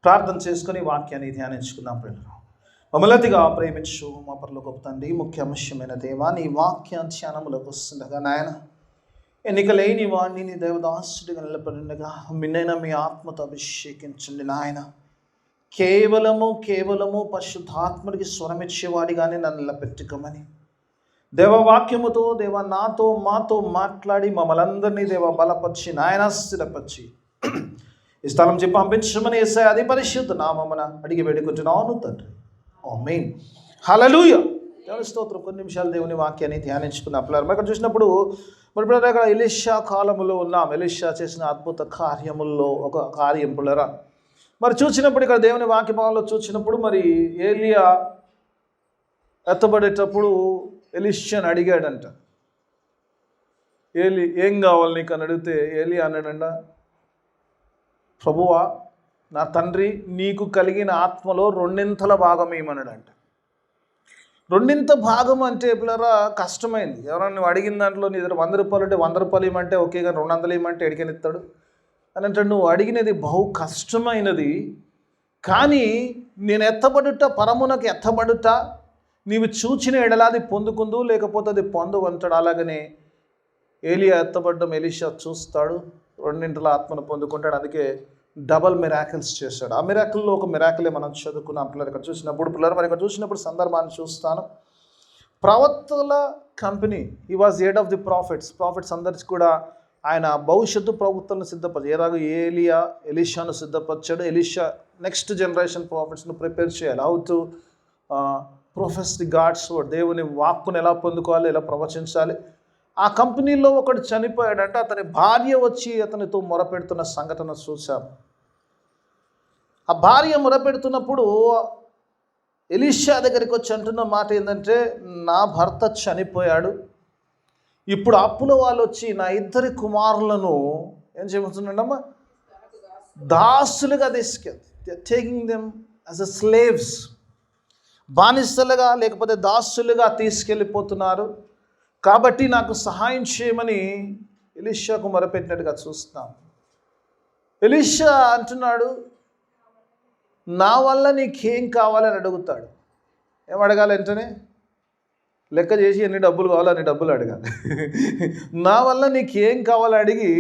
ప్రార్థన చేసుకుని వాక్యాన్ని ధ్యానించుకుందాం. ప్రియులారా, మమ్మల్నిగా ప్రేమించు మా పరలోకపు తండ్రి, ముఖ్య అంశమైన దేవా, నీ వాక్య ధ్యానములకు వస్తుండగా నాయన, ఎన్నికలేని వాడిని నీ దేవదాసుడిగా నిలబడినగా మిన్నైన మీ ఆత్మతో అభిషేకించండి నాయన. కేవలము పరిశుద్ధాత్మడికి స్వరమిచ్చేవాడిగానే నన్ను నిలబెట్టుకోమని దేవవాక్యముతో దేవ నాతో మాతో మాట్లాడి మమ్మల్ందరినీ దేవ బలపరిచి నాయన స్థిరపరిచి ఈ స్థలం చెప్పి పంపించమని యేసయ్య అతి పరిశుద్ధ నామమున అడిగి వేడుకుంటున్నాను తండ్రి. ఆమేన్. హల్లెలూయా. దేవుని స్తోత్రం. కొన్ని నిమిషాలు దేవుని వాక్యాన్ని ధ్యానించుకున్న పిల్లలు ఇక్కడ చూసినప్పుడు మరి ఇక్కడ ఎలీషా కాలములో ఉన్నాం. ఎలీషా చేసిన అద్భుత కార్యముల్లో ఒక కార్యం పిల్లరా మరి చూసినప్పుడు ఇక్కడ దేవుని వాక్యభావంలో చూసినప్పుడు మరి ఏలియా ఎత్తబడేటప్పుడు ఎలీషాని అడిగాడంట. ఏం కావాలి నీకు అని అడిగితే ఏలియా అన్నాడంట, ప్రభువా నా తండ్రి, నీకు కలిగిన ఆత్మలో 2/2 భాగం ఏమన్నాడంట. 2/2 భాగం అంటే పిల్లరా కష్టమైంది. ఎవరన్నా నువ్వు అడిగిన దాంట్లో నీ దగ్గర 100 రూపాయలు అంటే 100 రూపాయలు ఇవ్వమంటే ఓకే, కానీ 200 ఇవ్వమంటే ఎడికనిస్తాడు అని అంటే నువ్వు అడిగినది బహు కష్టమైనది. కానీ నేను ఎత్తబడుట, పరమునకు ఎత్తబడుట నీవు చూచిన ఎడలాది పొందుకుందు, లేకపోతే అది పొందు అంటాడు. అలాగనే ఏలియా ఎత్తబడ్డం ఎలీషా చూస్తాడు, 2/2 ఆత్మను పొందుకుంటాడు. అందుకే డబల్ మిరాకిల్స్ చేశాడు. ఆ మిరాకిల్లో ఒక మిరాకిలే మనం చదువుకున్నాం పిల్లలు. ఇక్కడ చూసినప్పుడు మరి ఇక్కడ చూసినప్పుడు సందర్భాన్ని చూస్తాను. ప్రవక్తల company, he was head of the prophets అందరికి కూడా ఆయన భవిష్యత్తు ప్రవక్తలను సిద్ధపరిచాడు. ఏలాగో ఏలియా ఎలీషాను సిద్ధపరిచాడు. ఎలీషా నెక్స్ట్ జనరేషన్ ప్రాఫిట్స్ను ప్రిపేర్ చేయాలి. How to profess the God's word, దేవుని వాక్కును ఎలా పొందుకోవాలి, ఎలా ప్రవచించాలి. ఆ కంపెనీలో ఒకడు చనిపోయాడంటే అతని భార్య వచ్చి అతనితో మొరపెడుతున్న సంఘటన చూశాం. ఆ భార్య మొరపెడుతున్నప్పుడు ఎలీషా దగ్గరికి వచ్చి అంటున్న మాట ఏంటంటే, నా భర్త చనిపోయాడు, ఇప్పుడు అప్పుల వాళ్ళు వచ్చి నా 2 కుమారులను ఏం చెబుతున్నాడమ్మా, దాసులుగా తీసుకెళ్తారు. Taking them as a slaves, బానిసలుగా లేకపోతే దాసులుగా తీసుకెళ్ళిపోతున్నారు. కాబట్టి నాకు సహాయం చేయమని ఎలీషాకు మొరపెట్టినట్టుగా చూస్తాం. ఎలీషా అంటున్నాడు, నా వల్ల నీకేం కావాలని అడుగుతాడు. ఏం అడగాలి? వెంటనే లెక్క చేసి ఎన్ని డబ్బులు కావాలో అన్ని డబ్బులు అడగాలి. నా వల్ల నీకేం కావాలని అడిగి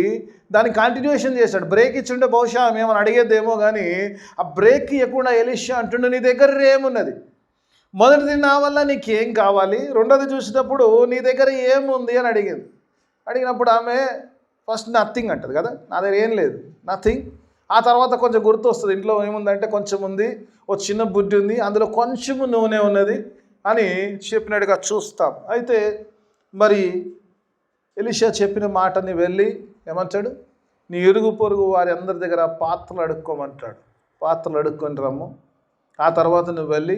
దాన్ని కంటిన్యూషన్ చేశాడు. బ్రేక్ ఇచ్చిండే బహుశా ఏమని అడిగేదేమో, కానీ ఆ బ్రేక్ ఇవ్వకుండా ఎలీషా అంటుండే, నీ దగ్గర ఏమున్నది? మొదటిది నా వల్ల నీకేం కావాలి, రెండోది చూసేటప్పుడు నీ దగ్గర ఏముంది అని అడిగింది. అడిగినప్పుడు ఆమె ఫస్ట్ నథింగ్ అంటది కదా, నా దగ్గర ఏం లేదు, నథింగ్. ఆ తర్వాత కొంచెం గుర్తు వస్తుంది, ఇంట్లో ఏముందంటే కొంచెం ఉంది, ఓ చిన్న బుడ్డి ఉంది, అందులో కొంచెం నూనె ఉన్నది అని చెప్పినట్టుగా చూస్తాం. అయితే మరి ఎలీషా చెప్పిన మాటని వెళ్ళి ఏమంటాడు, నీ ఇరుగు పొరుగు వారి అందరి దగ్గర పాత్రలు అడుక్కోమంటాడు. పాత్రలు అడుక్కొని రమ్ము. ఆ తర్వాత నువ్వు వెళ్ళి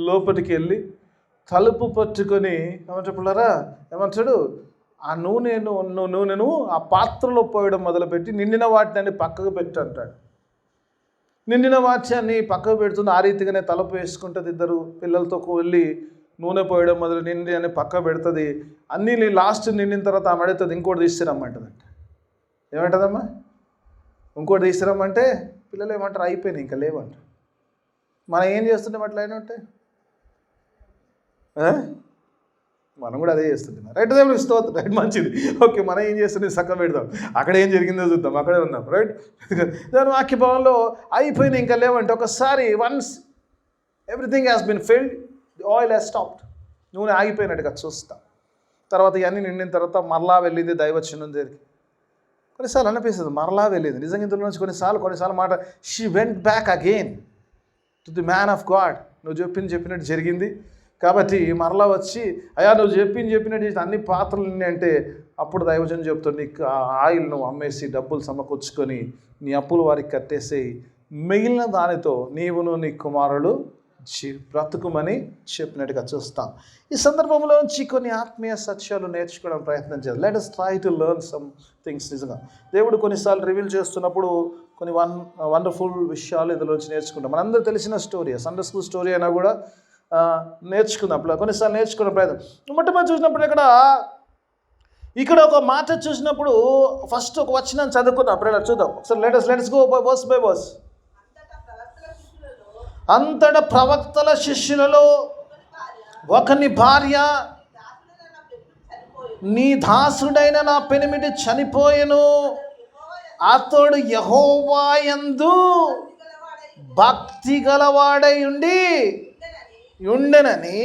లోపలికి వెళ్ళి తలుపు పట్టుకొని ఏమంటాడు, ఆ నూనెను ఆ పాత్రలో పోయడం మొదలుపెట్టి నిండిన వాటిని పక్కకు పెట్టి అంటాడు. నిండిన వాటిని పక్కకు పెడుతుంది. ఆ రీతిగానే తలుపు వేసుకుంటుంది. 2 పిల్లలతో వెళ్ళి నూనె పోయడం మొదలు నిండి అని పక్క పెడుతుంది. అన్నీ లాస్ట్ నిండిన తర్వాత ఆమె అడుగుతుంది, ఇంకోటి తీసుకురమ్మంటుందంట. ఏమంటుందమ్మా? ఇంకోటి తీసుకురమ్మంటే పిల్లలు ఏమంటారు, అయిపోయినాయి ఇంకా లేవంట. మనం ఏం చేస్తున్నాం అట్లా అయినా ఉంటే? మనం కూడా అదే చేస్తున్నాం. రైట్, దేవునికి స్తోత్రం. రైట్, మంచిది. ఓకే, మనం ఏం చేస్తున్నాం చక్కగా పెడదాం, అక్కడ ఏం జరిగిందో చూద్దాం, అక్కడే ఉన్నాం. రైట్, దాని వాక్యభావంలో అయిపోయినాయి ఇంకా లేవంటే ఒకసారి once everything has been filled, the oil has stopped, నూనె ఆగిపోయినట్టుగా చూస్తాం. తర్వాత ఇవన్నీ నిండిన తర్వాత మరలా వెళ్ళింది దైవచనం దగ్గరికి. కొన్నిసార్లు అనిపిస్తుంది మరలా వెళ్ళింది నిజంగా ఇందులో నుంచి. కొన్నిసార్లు మాట she went back again to the man of God. నువ్వు చెప్పినట్టు జరిగింది కాబట్టి మరలా వచ్చి, అయ్యా నువ్వు చెప్పినట్టు అన్ని పాత్రలు అంటే అప్పుడు దైవజనం చెప్తాడు, నీకు ఆ ఆయిల్ నువ్వు అమ్మేసి డబ్బులు సమకూర్చుకొని నీ అప్పులు వారికి కట్టేసేయి, మిగిలిన దానితో నీవును నీ కుమారులు బ్రతుకుమని చెప్పినట్టుగా చూస్తాం. ఈ సందర్భంలో నుంచి కొన్ని ఆత్మీయ సత్యాలు నేర్చుకోవడం ప్రయత్నం చేయాలి. Let us try to learn some things. నిజంగా దేవుడు కొన్నిసార్లు రివీల్ చేస్తున్నప్పుడు కొన్ని వండర్ఫుల్ విషయాలు ఇందులోంచి నేర్చుకుంటాం. మనందరూ తెలిసిన స్టోరీ, సండే స్కూల్ స్టోరీ అయినా కూడా నేర్చుకున్నప్పుడు కొన్నిసార్లు నేర్చుకునే ప్రయత్నం. మొట్టమొదటి చూసినప్పుడు ఇక్కడ ఒక మాట చూసినప్పుడు ఫస్ట్ ఒక వచనం చదువుకున్నాం. అప్పుడు చూద్దాం ఒకసారి. Let us go verse by verse. అంతట ప్రవక్తల శిష్యులలో ఒకని భార్య, నీ దాసుడైన నా పెనిమిటి చనిపోయెను, అతడు యెహోవా యందు భక్తి గలవాడై ఉండెనని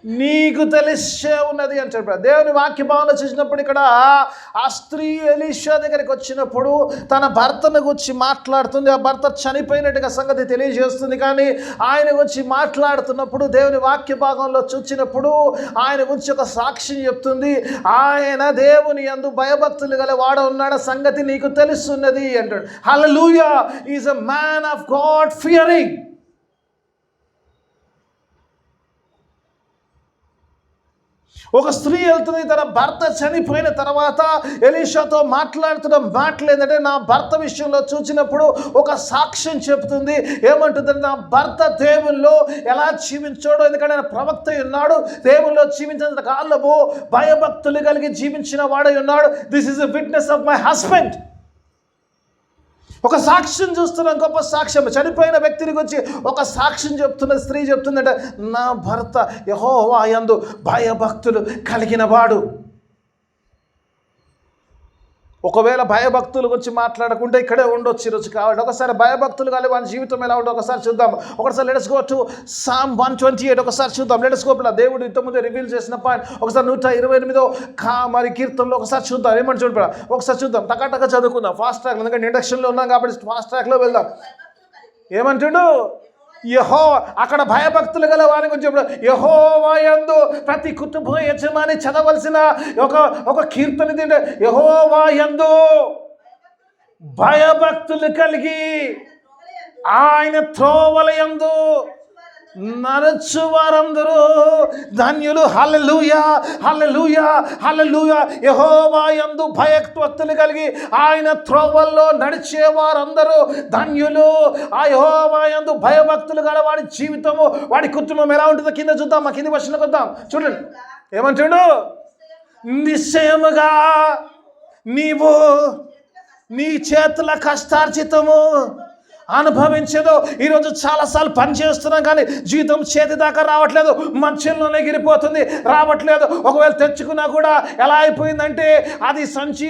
నీకు తెలిసే ఉన్నది అంటాడు. దేవుని వాక్య భావన చూసినప్పుడు ఇక్కడ ఆ స్త్రీ ఎలీషా దగ్గరికి వచ్చినప్పుడు తన భర్తను గురించి మాట్లాడుతుంది. ఆ భర్త చనిపోయినట్టుగా సంగతి తెలియజేస్తుంది. కానీ ఆయన గురించి మాట్లాడుతున్నప్పుడు దేవుని వాక్య భాగంలో చూసినప్పుడు ఆయన గురించి ఒక సాక్ష్యం చెప్తుంది. ఆయన దేవుని యందు భయభక్తులు గల వాడ ఉన్నాడు సంగతి నీకు తెలుస్తున్నది అంటాడు. Hallelujah. Is a man of God fearing. ఒక స్త్రీ వెళ్తుంది, తన భర్త చనిపోయిన తర్వాత ఎలీషాతో మాట్లాడుతున్న మాటలు ఏంటంటే, నా భర్త విషయంలో చూసినప్పుడు ఒక సాక్ష్యం చెప్తుంది. ఏమంటుందంటే, నా భర్త దేవుల్లో ఎలా జీవించాడో, ఎందుకంటే ఆయన ప్రవక్త ఉన్నాడు, దేవుల్లో జీవించిన కాలము భయభక్తులు కలిగి జీవించిన వాడై ఉన్నాడు. This is the witness of my husband. ఒక సాక్ష్యం చూస్తున్నాం, గొప్ప సాక్ష్యం. చనిపోయిన వ్యక్తిని గురించి ఒక సాక్ష్యం చెప్తున్నది. స్త్రీ చెప్తుందంటే, నా భర్త యెహోవా యందు భయభక్తులు కలిగిన వాడు. ఒకవేళ భయభక్తుల గురించి మాట్లాడకుండా ఇక్కడే ఉండొచ్చు ఈరోజు. కాబట్టి ఒకసారి భయభక్తులు కానీ వాని జీవితం ఎలా ఉండో ఒకసారి చూద్దాం. ఒకసారి లెట్స్ గో టు సామ్ 128 ఒకసారి చూద్దాం. Let's go. దేవుడు ఇంతకుముందే రివీల్ చేసిన పాయింట్ ఒకసారి 128 మరి కీర్తనలో ఒకసారి చూద్దాం. ఏమని చూడ ఒకసారి చూద్దాం. టకాటక చదువుకుందాం ఫాస్ట్ ట్రాక్, ఎందుకంటే ఇండక్షన్లో ఉన్నాం కాబట్టి ఫాస్ట్ ట్రాక్లో వెళ్దాం. ఏమంటాడు? అక్కడ భయభక్తులు గల వారి గురించి చెప్పాడు. యెహోవా యందు ప్రతి కుటుంబ యజమాని చదవలసిన ఒక కీర్తన ఏంటంటే, యెహోవా యందు భయభక్తులు కలిగి ఆయన త్రోవల యందు నడుచు వారందరూ ధన్యులు. హల్లెలూయా, హల్లెలూయా, హల్లెలూయా. యెహోవా యందు భయభక్తులు కలిగి ఆయన త్రోవల్లో నడిచే వారందరూ ధన్యులు. ఆ యెహోవా యందు భయభక్తులు గల వాడి జీవితము, వాడి కుటుంబం ఎలా ఉంటుందో కింద చూద్దాం. మా కింది వర్షంలోకి వద్దాం. చూడండి ఏమంటాడు? నిశ్చయముగా నీవు నీ చేతుల కష్టార్జితము అనుభవించేదో. ఈరోజు చాలాసార్లు పని చేస్తున్నాం కానీ జీతం చేతి దాకా రావట్లేదు, మంచంలోనే ఎగిరిపోతుంది, రావట్లేదు. ఒకవేళ తెచ్చుకున్నా కూడా ఎలా అయిపోయిందంటే అది సంచి,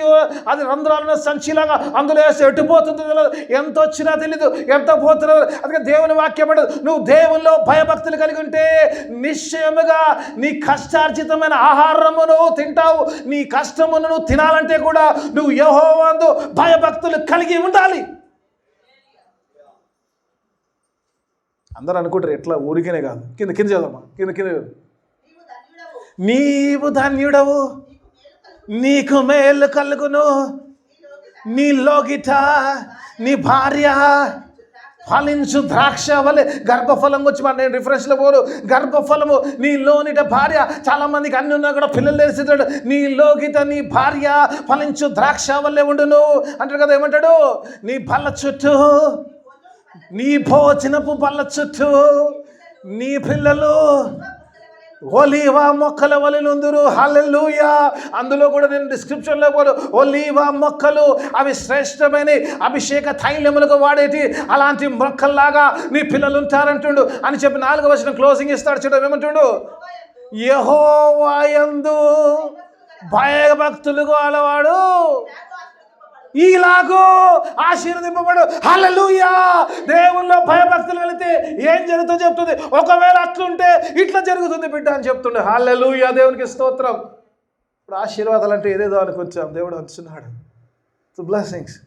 అది రంధ్రాలున్న సంచిలాగా అందులో వేసి ఎట్టుపోతుందో తెలియదు, ఎంత వచ్చినా తెలీదు, ఎంత పోతున్నదో. అందుకే దేవుని వాక్యం పడదు. నువ్వు దేవుల్లో భయభక్తులు కలిగి ఉంటే నిశ్చయముగా నీ కష్టార్జితమైన ఆహారమును తింటావు. నీ కష్టమును నువ్వు తినాలంటే కూడా నువ్వు యెహోవాయందు భయభక్తులు కలిగి ఉండాలి. అందరూ అనుకుంటారు ఎట్లా ఊరికేనే కాదు. కింద చదవమ్మా, కింద నీవు ధన్యుడవు, నీకు మేలు కలుగును, నీ లోగిట నీ భార్య ఫలించు ద్రాక్ష వలె. గర్భఫలం వచ్చి నేను రిఫరెన్స్లో పోరు. గర్భఫలము నీ లోనిట భార్య. చాలా మందికి అన్ని ఉన్నా కూడా పిల్లలు తెలిసిస్తాడు. నీ లోగిట నీ భార్య ఫలించు ద్రాక్ష వల్లే ఉండును అంటాడు కదా. ఏమంటాడు? నీ బల్ల చుట్టూ, నీ భోజనపు బల్ల చుట్టూ నీ పిల్లలు ఒలీవ మొక్కల వలెనుందురు. హల్లెలూయా. అందులో కూడా నేను డిస్క్రిప్షన్లో పోను. ఒలీవ మొక్కలు అవి శ్రేష్టమైన అభిషేక తైలములకు వాడేటి అలాంటి మొక్కల్లాగా నీ పిల్లలు ఉంటారంటుండు అని చెప్పి 4వ వచనం క్లోజింగ్ ఇస్తాడు. చూడండి ఏమంటుండు? యెహోవా యందు భయభక్తులు గలవాడు ఈలాగూ ఆశీర్వదింపబడు. హల్లెలూయా. దేవుల్లో భయభక్తులు కలిగితే ఏం జరుగుతుందో చెప్తుంది. ఒకవేళ అట్లుంటే ఇట్లా జరుగుతుంది బిడ్డ అని చెప్తుండే. హల్లెలూయా, దేవునికి స్తోత్రం. ఇప్పుడు ఆశీర్వాదాలు అంటే ఏదేదో అనుకొచ్చాం, దేవుడు అంటున్నాడు బ్లెస్సింగ్స్.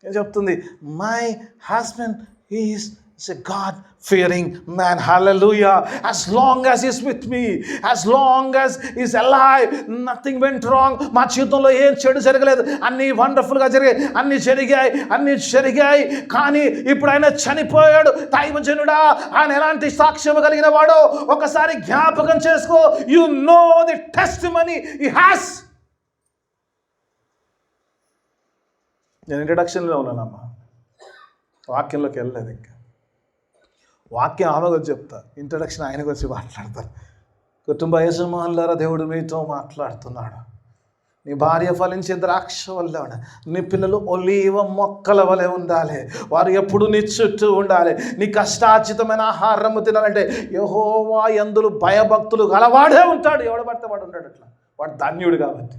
ఏం చెప్తుంది? My husband is a God-fearing man. Hallelujah. As long as he's with me, as long as he's alive, nothing went wrong. మా జీవితంలో ఏం చెడు జరగలేదు, అన్నీ వండర్ఫుల్గా జరిగాయి, అన్నీ జరిగాయి. కానీ ఇప్పుడు ఆయన చనిపోయాడు. దైవజనుడా, ఆయన ఎలాంటి సాక్ష్యం కలిగిన వాడో ఒకసారి జ్ఞాపకం చేసుకో. You know the testimony he has. నేను ఇంట్రడక్షన్లో ఉన్నానమ్మా, వాక్యంలోకి వెళ్ళలేదు. ఇంకా వాక్యం ఆమె గురించి చెప్తా, ఇంట్రడక్షన్ ఆయన గురించి మాట్లాడతారు. కుటుంబ యజమానులారా, దేవుడు మీతో మాట్లాడుతున్నాడు. నీ భార్య ఫలించే ద్రాక్ష వల్ల ఉండాలి. నీ పిల్లలు ఒలీవ మొక్కల వలె ఉండాలి. వారు ఎప్పుడు నీ చుట్టూ ఉండాలి. నీ కష్టార్జితమైన ఆహారము తినాలంటే యెహోవా యందు భయభక్తులు గలవాడే ఉంటాడు. ఎవడు పడితే వాడు ఉంటాడు. అట్లా వాడు ధన్యుడు. కాబట్టి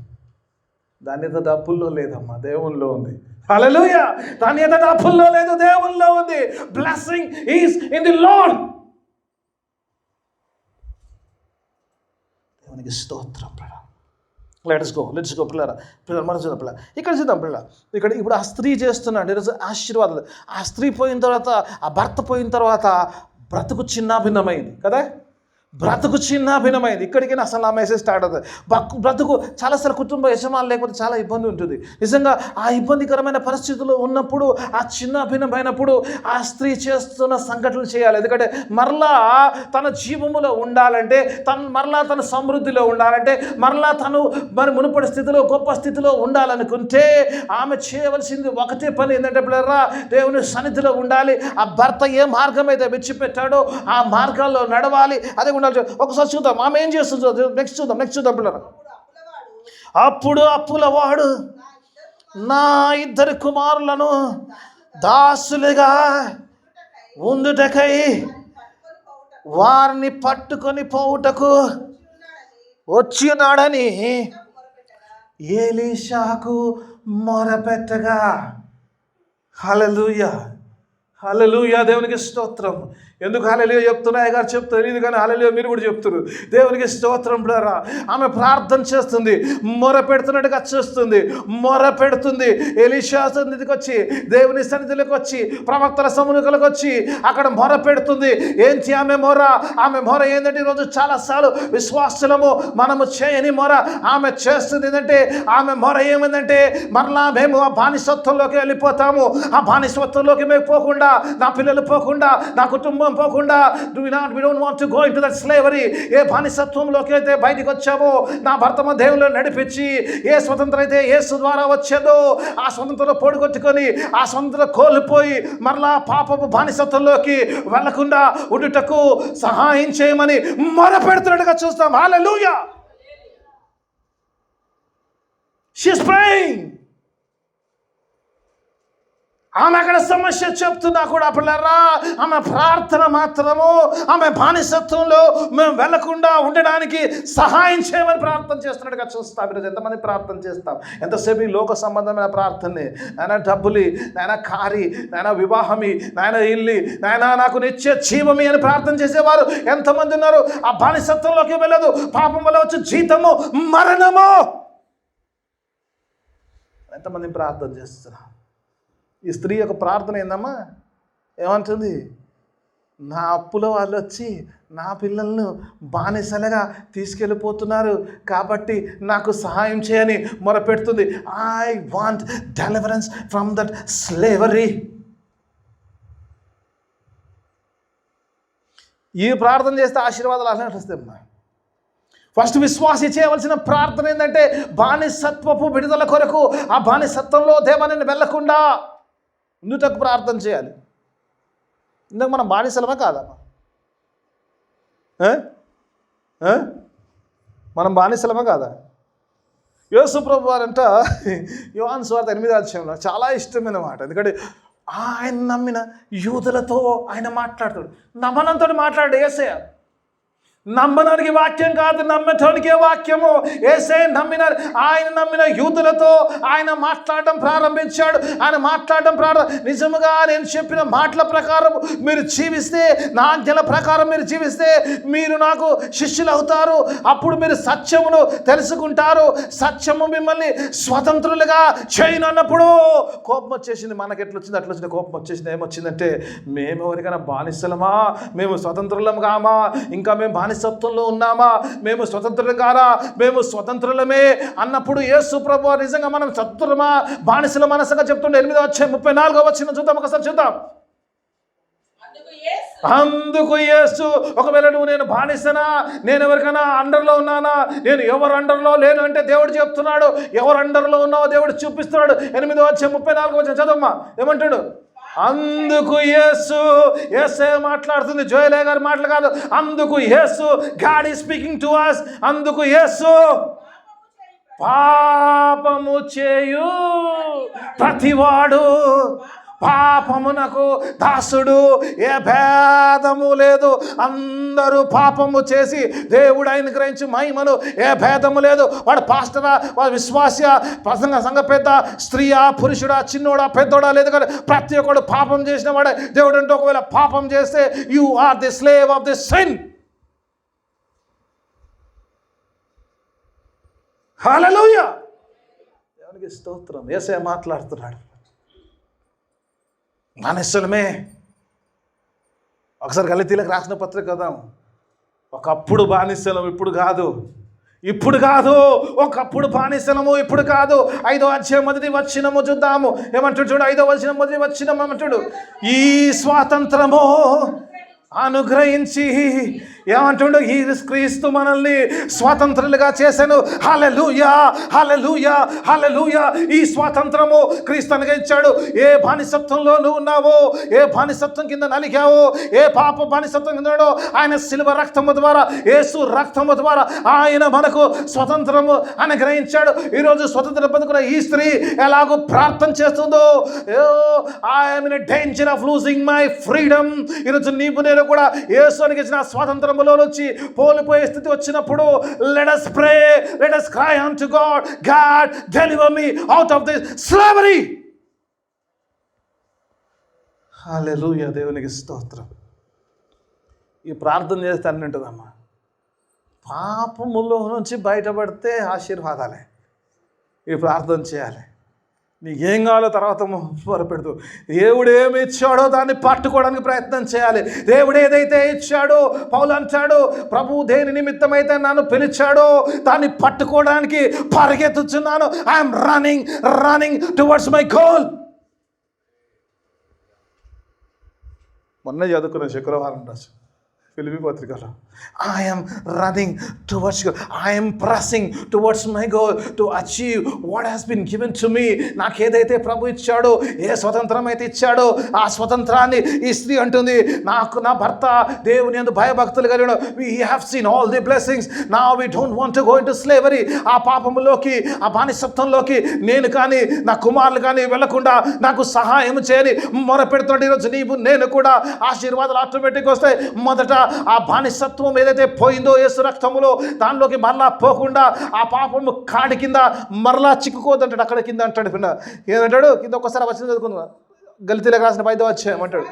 ధాన్యత డబ్బుల్లో లేదమ్మా, దేవుల్లో ఉంది. హల్లెలూయా. ధాన్యత డబ్బుల్లో లేదు, దేవుల్లో ఉంది. Blessing is in the lord. దేవునికి స్తోత్రం. లెట్స్ గో పిల్లరా. మనం చూద్దాం పిల్ల. ఇక్కడ చూద్దాం పిల్ల. ఇక్కడ ఇప్పుడు ఆ స్త్రీ చేస్తున్నాడు ఈరోజు ఆశీర్వాదాలు. ఆ స్త్రీ పోయిన తర్వాత, ఆ భర్త పోయిన తర్వాత బ్రతుకు చిన్నాభిన్నమైంది కదా. బ్రతుకు చిన్నాభిన్నమైంది. ఇక్కడికి అసలు నా మెసేజ్ స్టార్ట్ అవుతుంది. బ్రతుకు చాలాసార్లు కుటుంబ యజమానులు లేకపోతే చాలా ఇబ్బంది ఉంటుంది. నిజంగా ఆ ఇబ్బందికరమైన పరిస్థితుల్లో ఉన్నప్పుడు, ఆ చిన్నాభిన్నమైనప్పుడు ఆ స్త్రీ చేస్తున్న సంఘటనలు చేయాలి. ఎందుకంటే మరలా తన జీవములో ఉండాలంటే, మరలా తన సమృద్ధిలో ఉండాలంటే, మరలా తను మునుపటి స్థితిలో గొప్ప స్థితిలో ఉండాలనుకుంటే ఆమె చేయవలసింది ఒకటే పని. ఏంటంటే పిల్లరా, దేవుని సన్నిధిలో ఉండాలి. ఆ భర్త ఏ మార్గం అయితే విడిచిపెట్టాడో ఆ మార్గాల్లో నడవాలి. అదే ఒకసారి చూద్దాం ఆమె ఏం చేస్తుందో. నెక్స్ట్ చూద్దాం పిల్లలు. అప్పుడు అప్పులవాడు నా 2 కుమారులను దాసులుగా ఉండుటకై వారిని పట్టుకొని పోవుటకు వచ్చినాడని ఎలీషాకు మొరపెట్టగా. హల్లెలూయా. హల్లెలూయా. దేవునికి స్తోత్రం. ఎందుకు హల్లెలూయా చెప్తున్నాయి గారు చెప్తారు తెలియదు కానీ హల్లెలూయా మీరు కూడా చెప్తారు. దేవునికి స్తోత్రం బ్రదరా. ఆమె ప్రార్థన చేస్తుంది, మొర పెడుతున్నట్టుగా చేస్తుంది, మొర పెడుతుంది. ఎలీషా సన్నిధికి వచ్చి, దేవుని సన్నిధిలోకి వచ్చి, ప్రవక్తల సముఖంలోకి వచ్చి అక్కడ మొర పెడుతుంది. ఏంటి ఆమె మొర? ఆమె మొర ఏంటంటే ఈరోజు చాలాసార్లు విశ్వాసులము మనము చేయని మొర ఆమె చేస్తుంది. ఏంటంటే ఆమె మొర ఏమైందంటే, మరలా మేము ఆ బానిసత్వంలోకి వెళ్ళిపోతాము. ఆ బానిసత్వంలోకి మేము పోకుండా, నా పిల్లలు పోకుండా, నా కుటుంబం పోకుండా, we don't want to go into that slavery. ఏ బానిసత్వంలోకి అయితే బయటికి వచ్చామో, నా భర్త దేవుళ్ళు నడిపించి ఏ స్వతంత్రం అయితే యేసు ద్వారా వచ్చేదో ఆ స్వతంత్రం పొడిగొట్టుకొని ఆ స్వతంత్రం కోల్పోయి మరలా పాపపు బానిసత్వంలోకి వెళ్లకుండా ఉండుటకు సహాయం చేయమని మొరపెడుతున్నట్టుగా చూస్తాం. హల్లెలూయా. She is praying. ఆమె అక్కడ సమస్య చెప్తున్నా కూడా పిల్లరా, ఆమె ప్రార్థన మాత్రము ఆమె బానిసత్వంలో మేము వెళ్లకుండా ఉండడానికి సహాయం చేయమని ప్రార్థన చేస్తున్నట్టుగా చూస్తాం. ఈరోజు ఎంతమంది ప్రార్థన చేస్తాం? ఎంతసేపు ఈ లోక సంబంధమైన ప్రార్థనే. నాయన డబ్బులి, నాయన కారి, నాయన వివాహమి, నాయన ఇల్లి, నాయన నాకు నిత్య జీవమి అని ప్రార్థన చేసేవారు ఎంతమంది ఉన్నారు? ఆ బానిసత్వంలోకి వెళ్ళదు. పాపం వల్ల వచ్చే జీతము మరణము. ఎంతమంది ప్రార్థన చేస్తున్నారు? ఈ స్త్రీ యొక్క ప్రార్థన ఏందమ్మా? ఏమంటుంది? నా అప్పుల వాళ్ళు వచ్చి నా పిల్లలను బానిసలుగా తీసుకెళ్ళిపోతున్నారు కాబట్టి నాకు సహాయం చేయని మొరపెడుతుంది. I want deliverance from that slavery. ఈ ప్రార్థన చేస్తే ఆశీర్వాదాలు అలాంటి వస్తాయమ్మా. ఫస్ట్ విశ్వాసి చేయవలసిన ప్రార్థన ఏంటంటే, బానిసత్వపు విడుదల కొరకు, ఆ బానిసత్వంలో దేవాన్ని వెళ్ళకుండా ఉండుటకు ప్రార్థన చేయాలి. ఇందుకు మనం బానిసలమా కాదమ్మా? మనం బానిసలమా కాదా? యేసు ప్రభు వారంట యోహాను సువార్త 8వ అధ్యాయంలో చాలా ఇష్టమైన మాట. ఎందుకంటే ఆయన నమ్మిన యూదులతో ఆయన మాట్లాడతాడు. నమ్మనంతో మాట్లాడు యేసయ్య. నమ్మడానికి వాక్యం కాదు, నమ్మటానికే వాక్యము. యేసే ఆయన నమ్మిన యూదులతో ఆయన మాట్లాడడం ప్రారంభించాడు. ఆయన మాట్లాడడం నిజముగా నేను చెప్పిన మాటల ప్రకారం మీరు జీవిస్తే, నా ఆజ్ఞల ప్రకారం మీరు జీవిస్తే మీరు నాకు శిష్యులు అవుతారు. అప్పుడు మీరు సత్యమును తెలుసుకుంటారు. సత్యము మిమ్మల్ని స్వతంత్రులుగా చేయను అన్నప్పుడు కోపం వచ్చేసింది. మనకి ఎట్లొచ్చింది అట్లా వచ్చింది. కోపం వచ్చేసింది. ఏమొచ్చిందంటే, మేము ఎవరికైనా బానిసలమా? మేము స్వతంత్రులం కామా? ఇంకా మేము బానిసత్వంలో ఉన్నామా? మేము స్వతంత్రులు కారా? మేము స్వతంత్రులమే అన్నప్పుడు యేసు ప్రభువు నిజంగా మనం స్వతంత్రమా బానిసల మనసుగా చెప్తుండే. 8:34 వచ్చిన చూద్దాం, ఒకసారి చూద్దాం. అందుకు యేసు, ఒకవేళ నువ్వు నేను బానిసనా, నేను ఎవరికైనా అండర్లో ఉన్నానా, నేను ఎవరు అండర్లో లేను అంటే దేవుడు చెప్తున్నాడు. ఎవరు అండర్లో ఉన్నావో దేవుడు చూపిస్తున్నాడు. 8:34 చదవమ్మా. ఏమంటాడు? అందుకు యేసు, యేసే మాట్లాడుతుంది, జోయలే గారి మాటలు కాదు. అందుకు యేసు, God is speaking to us. అందుకు యేసు పాపము చేయు ప్రతివాడు పాపమునకు దాసుడు. ఏ భేదము లేదు, అందరూ పాపము చేసి దేవుడు ఆయన గ్రహించి మహిమను, ఏ భేదము లేదు. వాడు పాస్టరా, వాడు విశ్వాస, సంఘ పెద్ద, స్త్రీయా, పురుషుడా, చిన్నోడా, పెద్దోడా లేదు కానీ ప్రతి ఒక్కడు పాపం చేసిన వాడే దేవుడు. అంటే ఒకవేళ పాపం చేస్తే you are the slave of the sin. Hallelujah, దేవునికి స్తోత్రం. యేసయ్య మాట్లాడుతున్నాడు. మనుషులమే ఒకసారి గలతీలకు రాసిన పత్రిక కదా, ఒకప్పుడు బానిసలం, ఇప్పుడు కాదు, ఇప్పుడు కాదు. ఒకప్పుడు బానిసలము, ఇప్పుడు కాదు. 5వ అధ్యాయం 1వ వచనము చూద్దాము. ఏమంటాడు చూడు, 5వ వచనం 1వ వచనం ఏమంటాడు? ఈ స్వాతంత్రము అనుగ్రహించి ఏమంటుండో, ఈ క్రీస్తు మనల్ని స్వాతంత్రులుగా చేశాను. హల్లెలూయా, హల్లెలూయా, హల్లెలూయా. ఈ స్వాతంత్రము క్రీస్తు అనుగ్రహించాడు. ఏ బానిసత్వంలో నువ్వు ఉన్నావో, ఏ బానిసత్వం కింద నలిగావో, ఏ పాప బానిసత్వం కింద ఉన్నాడో, ఆయన శిలువ రక్తము ద్వారా, యేసు రక్తము ద్వారా ఆయన మనకు స్వతంత్రము అనుగ్రహించాడు. ఈరోజు స్వతంత్రం పొందుకున్న ఈ స్త్రీ ఎలాగో ప్రార్థన చేస్తుందో, I'm in danger of losing my freedom. ఈరోజు నీవు నేను కూడా యేసు అనుగ్రహించిన స్వాతంత్రం నుంచి పోలిపోయే స్థితి వచ్చినప్పుడు let us pray, let us cry unto God, God deliver me out of this slavery. హల్లెలూయా, దేవునికి స్తోత్రం. ఈ ప్రార్థన చేస్తే అన్నింటుందమ్మా. పాపములో నుంచి బయటపడితే ఆశీర్వాదాలే. ఈ ప్రార్థన చేయాలి. నీకేం కావాలో తర్వాత మొరపెడుతూ, దేవుడు ఏమి ఇచ్చాడో దాన్ని పట్టుకోవడానికి ప్రయత్నం చేయాలి. దేవుడు ఏదైతే ఇచ్చాడో, పౌలు అంటాడు, ప్రభు దేని నిమిత్తమైతే నన్ను పిలిచాడో దాన్ని పట్టుకోవడానికి పరిగెత్తుచున్నాను. I'm running towards my goal. మొన్న చదువుకున్న శుక్రవారం రోజు ఫిలిప్పీ పత్రికలో, I'm running towards, I'm pressing towards my goal to achieve what has been given to me. నాకు ఏదైతే ప్రభు ఇచ్చాడో, ఏ స్వతంత్రం అయితే ఇచ్చాడో, ఆ స్వతంత్రాన్ని ఈ స్త్రీ అంటుంది, నాకు నా భర్త దేవుని యందు భయభక్తులు కలిగిన, we have seen all the blessings, now we don't want to go into slavery. ఆ పాపములోకి, ఆ బానిసత్వంలోకి నేను కానీ నా కుమారులు కానీ వెళ్లకుండా నాకు సహాయం చేయని మొరపెడుతుంటే ఈరోజు నీవు నేను కూడా ఆశీర్వాదాలు ఆటోమేటిక్ వస్తాయి. మొదట ఆ బానిసత్వం ఏదైతే పోయిందో యేసు రక్తములో, దానిలోకి మరలా పోకుండా ఆ పాపము కాడి కింద మరలా చిక్కుకోదంటాడు. అక్కడ కింద అంటాడు, ఏమంటాడు కింద ఒక్కసారి వచ్చిన చదువుకుందా, గలతీలకు రాసిన 5వ అధ్యాయం అంటాడు,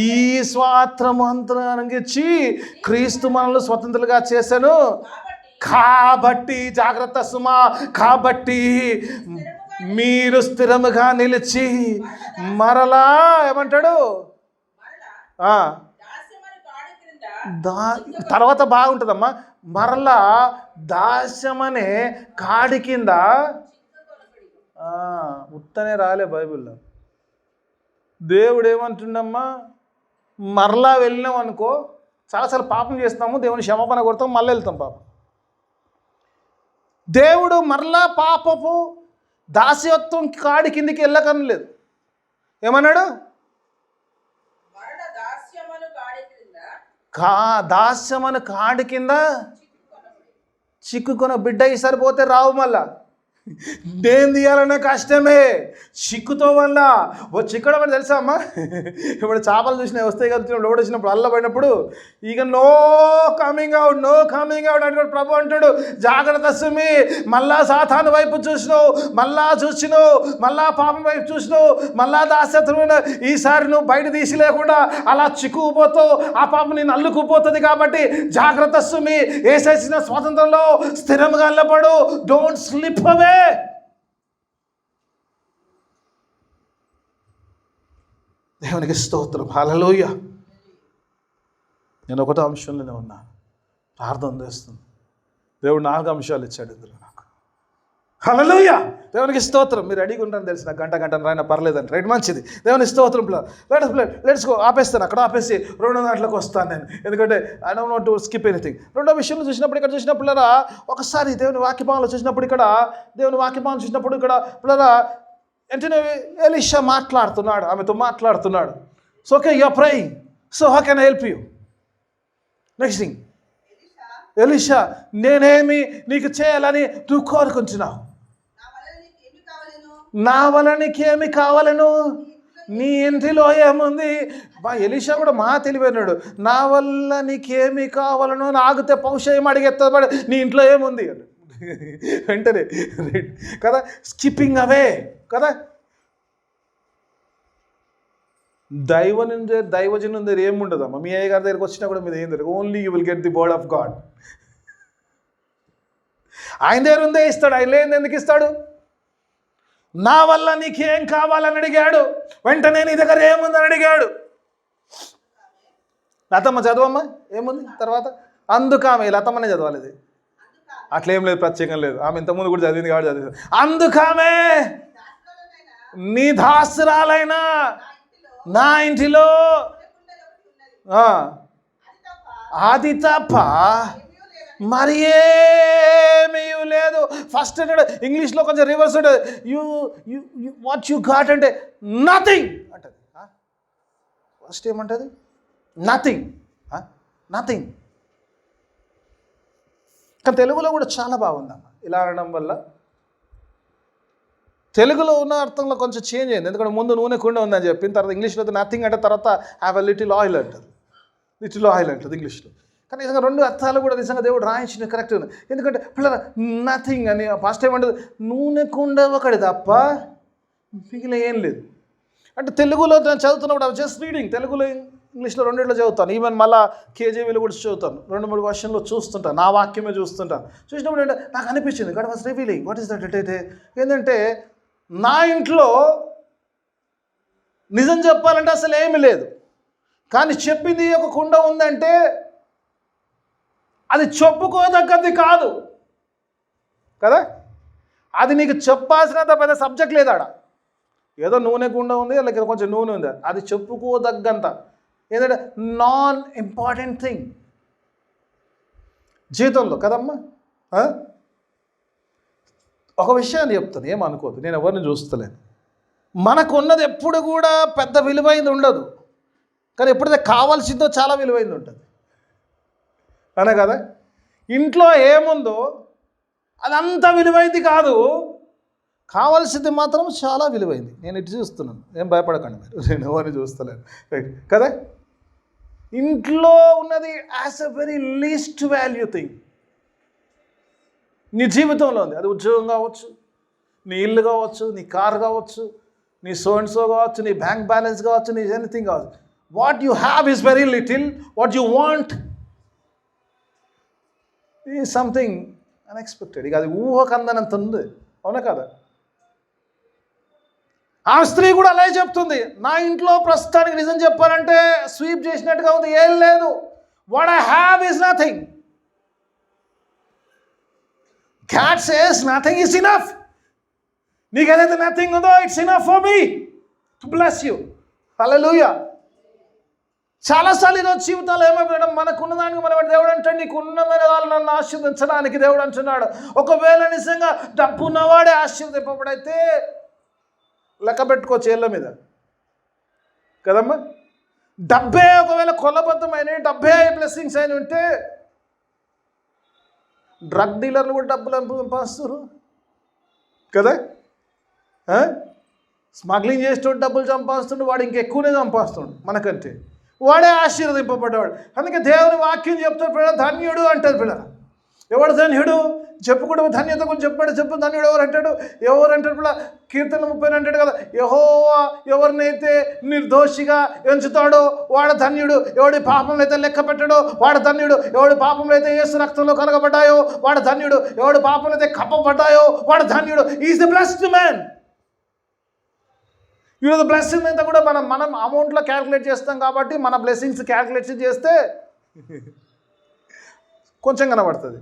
ఈ స్వాతంత్రానికి క్రీస్తు మనల్ని స్వతంత్రులుగా చేశాను కాబట్టి, జాగ్రత్త సుమా, కాబట్టి మీరు స్థిరముగా నిలిచి మరలా ఏమంటాడు, తర్వాత బాగుంటుందమ్మా, మరలా దాస్యమనే కాడి కింద. ఉత్తనే రాలే బైబిల్లో. దేవుడు ఏమంటుండమ్మా, మరలా వెళ్ళినాం అనుకో, చాలాసార్లు పాపం చేస్తాము, దేవుని క్షమాపణ కొడతాం, మళ్ళీ వెళ్తాం పాపం. దేవుడు మరలా పాపపు దాస్యత్వం కాడి కిందికి వెళ్ళకనలేదు. ఏమన్నాడు, దాస్యమను కాడి కింద చిక్కుకున్న బిడ్డ ఈసారి పోతే రావు మళ్ళా. నేను తీయాలన్నా కష్టమే, చిక్కుతో వల్ల ఓ చిక్కడం అని తెలుసా అమ్మా. ఇప్పుడు చేపలు చూసినా వస్తాయి కదా, లోడ్ వచ్చినప్పుడు అల్ల పడినప్పుడు ఇక నో కమింగ్ అవుట్ అంటాడు. ప్రభు అంటాడు, జాగ్రత్త సుమి, మళ్ళా సాతాను వైపు చూసినావు, మళ్ళా పాపం వైపు చూసినావు, మళ్ళా దాస్యత్వమైన, ఈసారి నువ్వు బయట తీసి లేకుండా అలా చిక్కుకుపోతావు, ఆ పాపం నేను అల్లుకుపోతుంది. కాబట్టి జాగ్రత్త సుమి, ఏసేసిన స్వాతంత్రంలో స్థిరంగా నిలబడు, డోంట్ స్లిప్ అవే. దేవునికి స్తోత్రం, హల్లెలూయా. నేను ఒకటో అంశంలోనే ఉన్నాను, ప్రార్థన చేస్తుంది. దేవుడు 4 అంశాలు ఇచ్చాడు ఇందులో నాకు. హల్లెలూయా, దేవునికి స్తోత్రం. మీరు రెడీగా ఉంటారని తెలిసిన గంట రాయినా పర్లేదండి, రైట్, మంచిది. దేవునికి స్తోత్రం. Let's go. ఆపేస్తాను, అక్కడ ఆపేసి 2వ దాంట్లోకి వస్తాను నేను, ఎందుకంటే I don't want to skip anything. 2వ విషయంలో చూసినప్పుడు, ఇక్కడ చూసినప్పుడు ఒకసారి దేవుని వాక్యభావంలో చూసినప్పుడు, ఇక్కడ పిల్లరా వెంటనే ఎలీషా మాట్లాడుతున్నాడు, ఆమెతో మాట్లాడుతున్నాడు. So okay, you are praying, so how can I help you? Next thing, Elisha, నేనేమి నీకు చేయాలని నువ్వు కోరుకుంటున్నావు? నా వల్ల నీకేమి కావాలను? నీ ఇంటిలో ఏముంది? ఎలీషా కూడా మా తెలివైనాడు. నా వల్ల నీకేమి కావాలను అని ఆగితే పౌషయం అడిగెత్తబడి నీ ఇంట్లో ఏముంది అని వెంటనే కదా, స్కిప్పింగ్ అవే కదా. దైవజనం దగ్గర ఏముండదమ్మా. మీ అయ్య గారి దగ్గరికి వచ్చినా కూడా మీద ఏం తెలియదు. Only you will get the word of God. ఆయన దగ్గర ఉందే ఇస్తాడు. ఆయన లేని ఎందుకు ఇస్తాడు? నా వల్ల నీకేం కావాలని అడిగాడు. వెంటనే నీ దగ్గర ఏముందని అడిగాడు. లతమ్మ చదవమ్మా, ఏముంది తర్వాత? అందుకామె, లతమ్మనే చదవాలి ఇది, అట్లేం లేదు, ప్రత్యేకం లేదు. ఆమె ఇంతకుముందు కూడా చదివింది కాబట్టి చదివింది. అందుకామె నీ దాసురాలైనా నా ఇంటిలో అది తప్ప మరి ఏమీ లేదు. ఫస్ట్ అంటే ఇంగ్లీష్లో కొంచెం రివర్స్ ఉంటుంది. వాట్ యు గాట్ అంటే నథింగ్ అంటది. ఫస్ట్ ఏమంటుంది? Nothing, nothing. కానీ తెలుగులో కూడా చాలా బాగుందమ్మా ఇలా అనడం వల్ల. తెలుగులో ఉన్న అర్థంలో కొంచెం చేంజ్ అయింది. ఎందుకంటే ముందు నూనె కుండ ఉందని చెప్పిన తర్వాత ఇంగ్లీష్లో నథింగ్ అంటే తర్వాత హ్యావ్ ఎ లిటిల్ ఆయిల్ అంటారు. లిటిల్ ఆయిల్ అంటుంది ఇంగ్లీష్లో. కానీ నిజంగా రెండు అర్థాలు కూడా నిజంగా దేవుడు రాయించిన కరెక్ట్ ఉంది. ఎందుకంటే పిల్లల నథింగ్ అని ఫస్ట్ ఏమంటుంది? నూనె కుండ ఒకటి తప్ప మిగిలిన ఏం లేదు. అంటే తెలుగులో నేను చదువుతున్నప్పుడు జస్ట్ రీడింగ్, తెలుగులో ఇంగ్లీష్లో రెండిట్లో చదువుతాను. ఈవెన్ మళ్ళీ కేజీవీలో కూడా చదువుతాను. 2-3 వర్షన్లో చూస్తుంటాను, నా వాక్యమే చూస్తుంటాను. చూసినప్పుడు అంటే నాకు అనిపించింది God was revealing what is that. అయితే ఏంటంటే నా ఇంట్లో నిజం చెప్పాలంటే అసలు ఏమీ లేదు. కానీ చెప్పింది ఒక కుండ ఉందంటే అది చెప్పుకోదగ్గది కాదు కదా. అది నీకు చెప్పాల్సినంత పెద్ద సబ్జెక్ట్ లేదు ఆడ. ఏదో నూనె కుండ ఉంది, అలాగే కొంచెం నూనె ఉంది, అది చెప్పుకోదగ్గంత ఏంటంటే నాన్ ఇంపార్టెంట్ థింగ్ జీవితంలో కదమ్మా. ఒక విషయాన్ని చెప్తాను, ఏమనుకోదు, నేను ఎవరిని చూస్తలేను. మనకున్నది ఎప్పుడు కూడా పెద్ద విలువైంది ఉండదు, కానీ ఎప్పుడైతే కావాల్సిందో చాలా విలువైంది ఉంటుంది అనే కదా. ఇంట్లో ఏముందో అదంతా విలువైంది కాదు, కావాల్సింది మాత్రం చాలా విలువైంది. నేను ఇటు చూస్తున్నాను, ఏం భయపడకండి మీరు, నేను ఎవరిని చూస్తలేను కదా. ఇంట్లో ఉన్నది as a very least value thing నీ జీవితంలో ఉంది. అది ఉద్యోగం కావచ్చు, నీ ఇల్లు కావచ్చు, నీ కార్ కావచ్చు, నీ సో అండ్ సో కావచ్చు, నీ బ్యాంక్ బ్యాలెన్స్ కావచ్చు, నీ ఎనీథింగ్ కావచ్చు. What you have is very little, what you want is something unexpected. ఇక అది ఊహకందనంత ఉంది, అవునా కదా. ఆ స్త్రీ కూడా అలాగే చెప్తుంది. నా ఇంట్లో ప్రస్తుతానికి నిజం చెప్పాలంటే స్వీప్ చేసినట్టుగా ఉంది, ఏం లేదు. What I have is nothing. God says nothing is enough. నీకు ఏదైతే నథింగ్ ఉందో it's enough for me to bless you. Hallelujah. చాలాసార్లు ఈరోజు జీవితాలు ఏమైపోయడం, మనకున్నదానికి మనం దేవుడు అంటాడు నీకున్నదని వాళ్ళు నన్ను ఆశీర్వదించడానికి దేవుడు అంటున్నాడు. ఒకవేళ నిజంగా డబ్బు ఉన్నవాడే ఆశీర్వదింపబడైతే లెక్క పెట్టుకోవచ్చు ఏళ్ళ మీద కదమ్మా. డబ్బే ఒకవేళ కొలబద్దమైన, డబ్బే బ్లెస్సింగ్స్ అయిన ఉంటే డ్రగ్ డీలర్లు కూడా డబ్బులు సంపాదిస్తారు కదా. స్మగ్లింగ్ చేసేటోడు డబ్బులు సంపాదిస్తుండే, వాడు ఇంకెక్కువనే సంపాదిస్తుండు మనకంటే, వాడే ఆశీర్వదింపబడ్డవాడు. అందుకే దేవుని వాక్యం చెప్తాడు పిల్లలు, ధన్యుడు అంటారు పిల్లలు. ఎవడు ధన్యుడు? చెప్పుకుంటూ ధన్యత గురించి చెప్పు ధన్యుడు ఎవరు అంటాడు పిల్ల. కీర్తన 30 అంటాడు కదా, యెహోవా ఎవరినైతే నిర్దోషిగా ఎంచుతాడో వాడు ధన్యుడు, ఎవడి పాపంలో అయితే లెక్క పెట్టాడో వాడు ధన్యుడు, ఎవడి పాపంలో అయితే యేసు రక్తంలో కలగబడ్డాయో వాడు ధన్యుడు, ఎవడి పాపంలో అయితే కప్పబడ్డాయో వాడు ధన్యుడు. Is the blessed man. ఈరోజు బ్లెస్సింగ్ అంతా కూడా మనం అమౌంట్లో క్యాల్కులేట్ చేస్తాం కాబట్టి మన బ్లెస్సింగ్స్ క్యాల్కులేషన్ చేస్తే కొంచెం కనబడుతుంది.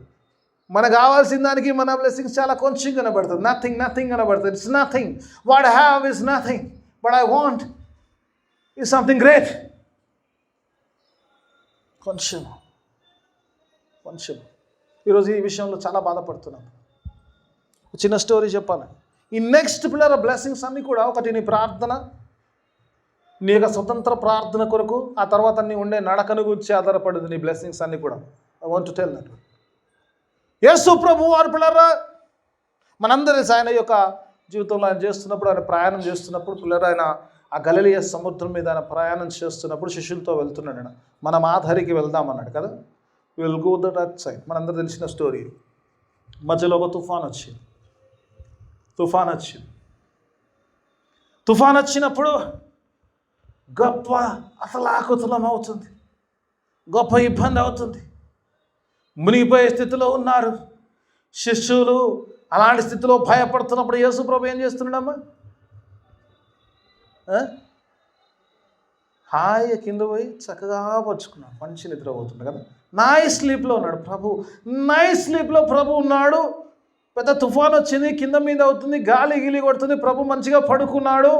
మనకు కావాల్సిన దానికి మన బ్లెస్సింగ్స్ చాలా కొంచెం కనబడుతుంది. నథింగ్ కనబడుతుంది. It's nothing. What I have is nothing, but I want is something great. కొంచెం ఈరోజు ఈ విషయంలో చాలా బాధపడుతున్నాను. చిన్న స్టోరీ చెప్పాలి. ఈ నెక్స్ట్ పిల్లల బ్లెస్సింగ్స్ అన్నీ కూడా, ఒకటి నీ ప్రార్థన, నీ యొక్క స్వతంత్ర ప్రార్థన కొరకు, ఆ తర్వాత నీ ఉండే నడకను గురించి ఆధారపడింది నీ బ్లెస్సింగ్స్ అన్నీ కూడా. I want to tell that. యేసు ప్రభు వారు పిల్లరా మనందరి ఆయన యొక్క జీవితంలో ఆయన చేస్తున్నప్పుడు, ఆయన ప్రయాణం చేస్తున్నప్పుడు పిల్లలు, ఆయన ఆ గలిలయ సముద్రం మీద ఆయన ప్రయాణం చేస్తున్నప్పుడు శిష్యులతో వెళ్తున్నాడు. ఆయన మనం ఆధరికి వెళ్దామన్నాడు కదా, విల్ గో దట్ సైడ్. మనందరూ తెలిసిన స్టోరీ. మధ్యలో ఒక తుఫాన్ వచ్చింది. తుఫాన్ వచ్చినప్పుడు గొప్ప అతలాకుతలం అవుతుంది, గొప్ప ఇబ్బంది అవుతుంది. మునిగిపోయే స్థితిలో ఉన్నారు శిష్యులు. అలాంటి స్థితిలో భయపడుతున్నప్పుడు యేసు ప్రభు ఏం చేస్తున్నాడమ్మా? హాయిగా కింద పోయి చక్కగా పరుచుకున్నాడు, మంచి నిద్ర పోతున్నాడు కదా. నైస్ స్లీప్లో ఉన్నాడు ప్రభు. నైస్ స్లీప్లో ప్రభు ఉన్నాడు. పెద్ద తుఫాన్ వచ్చింది, కింద మీద అవుతుంది, గాలి గిలి కొడుతుంది, ప్రభు మంచిగా పడుకున్నాడు.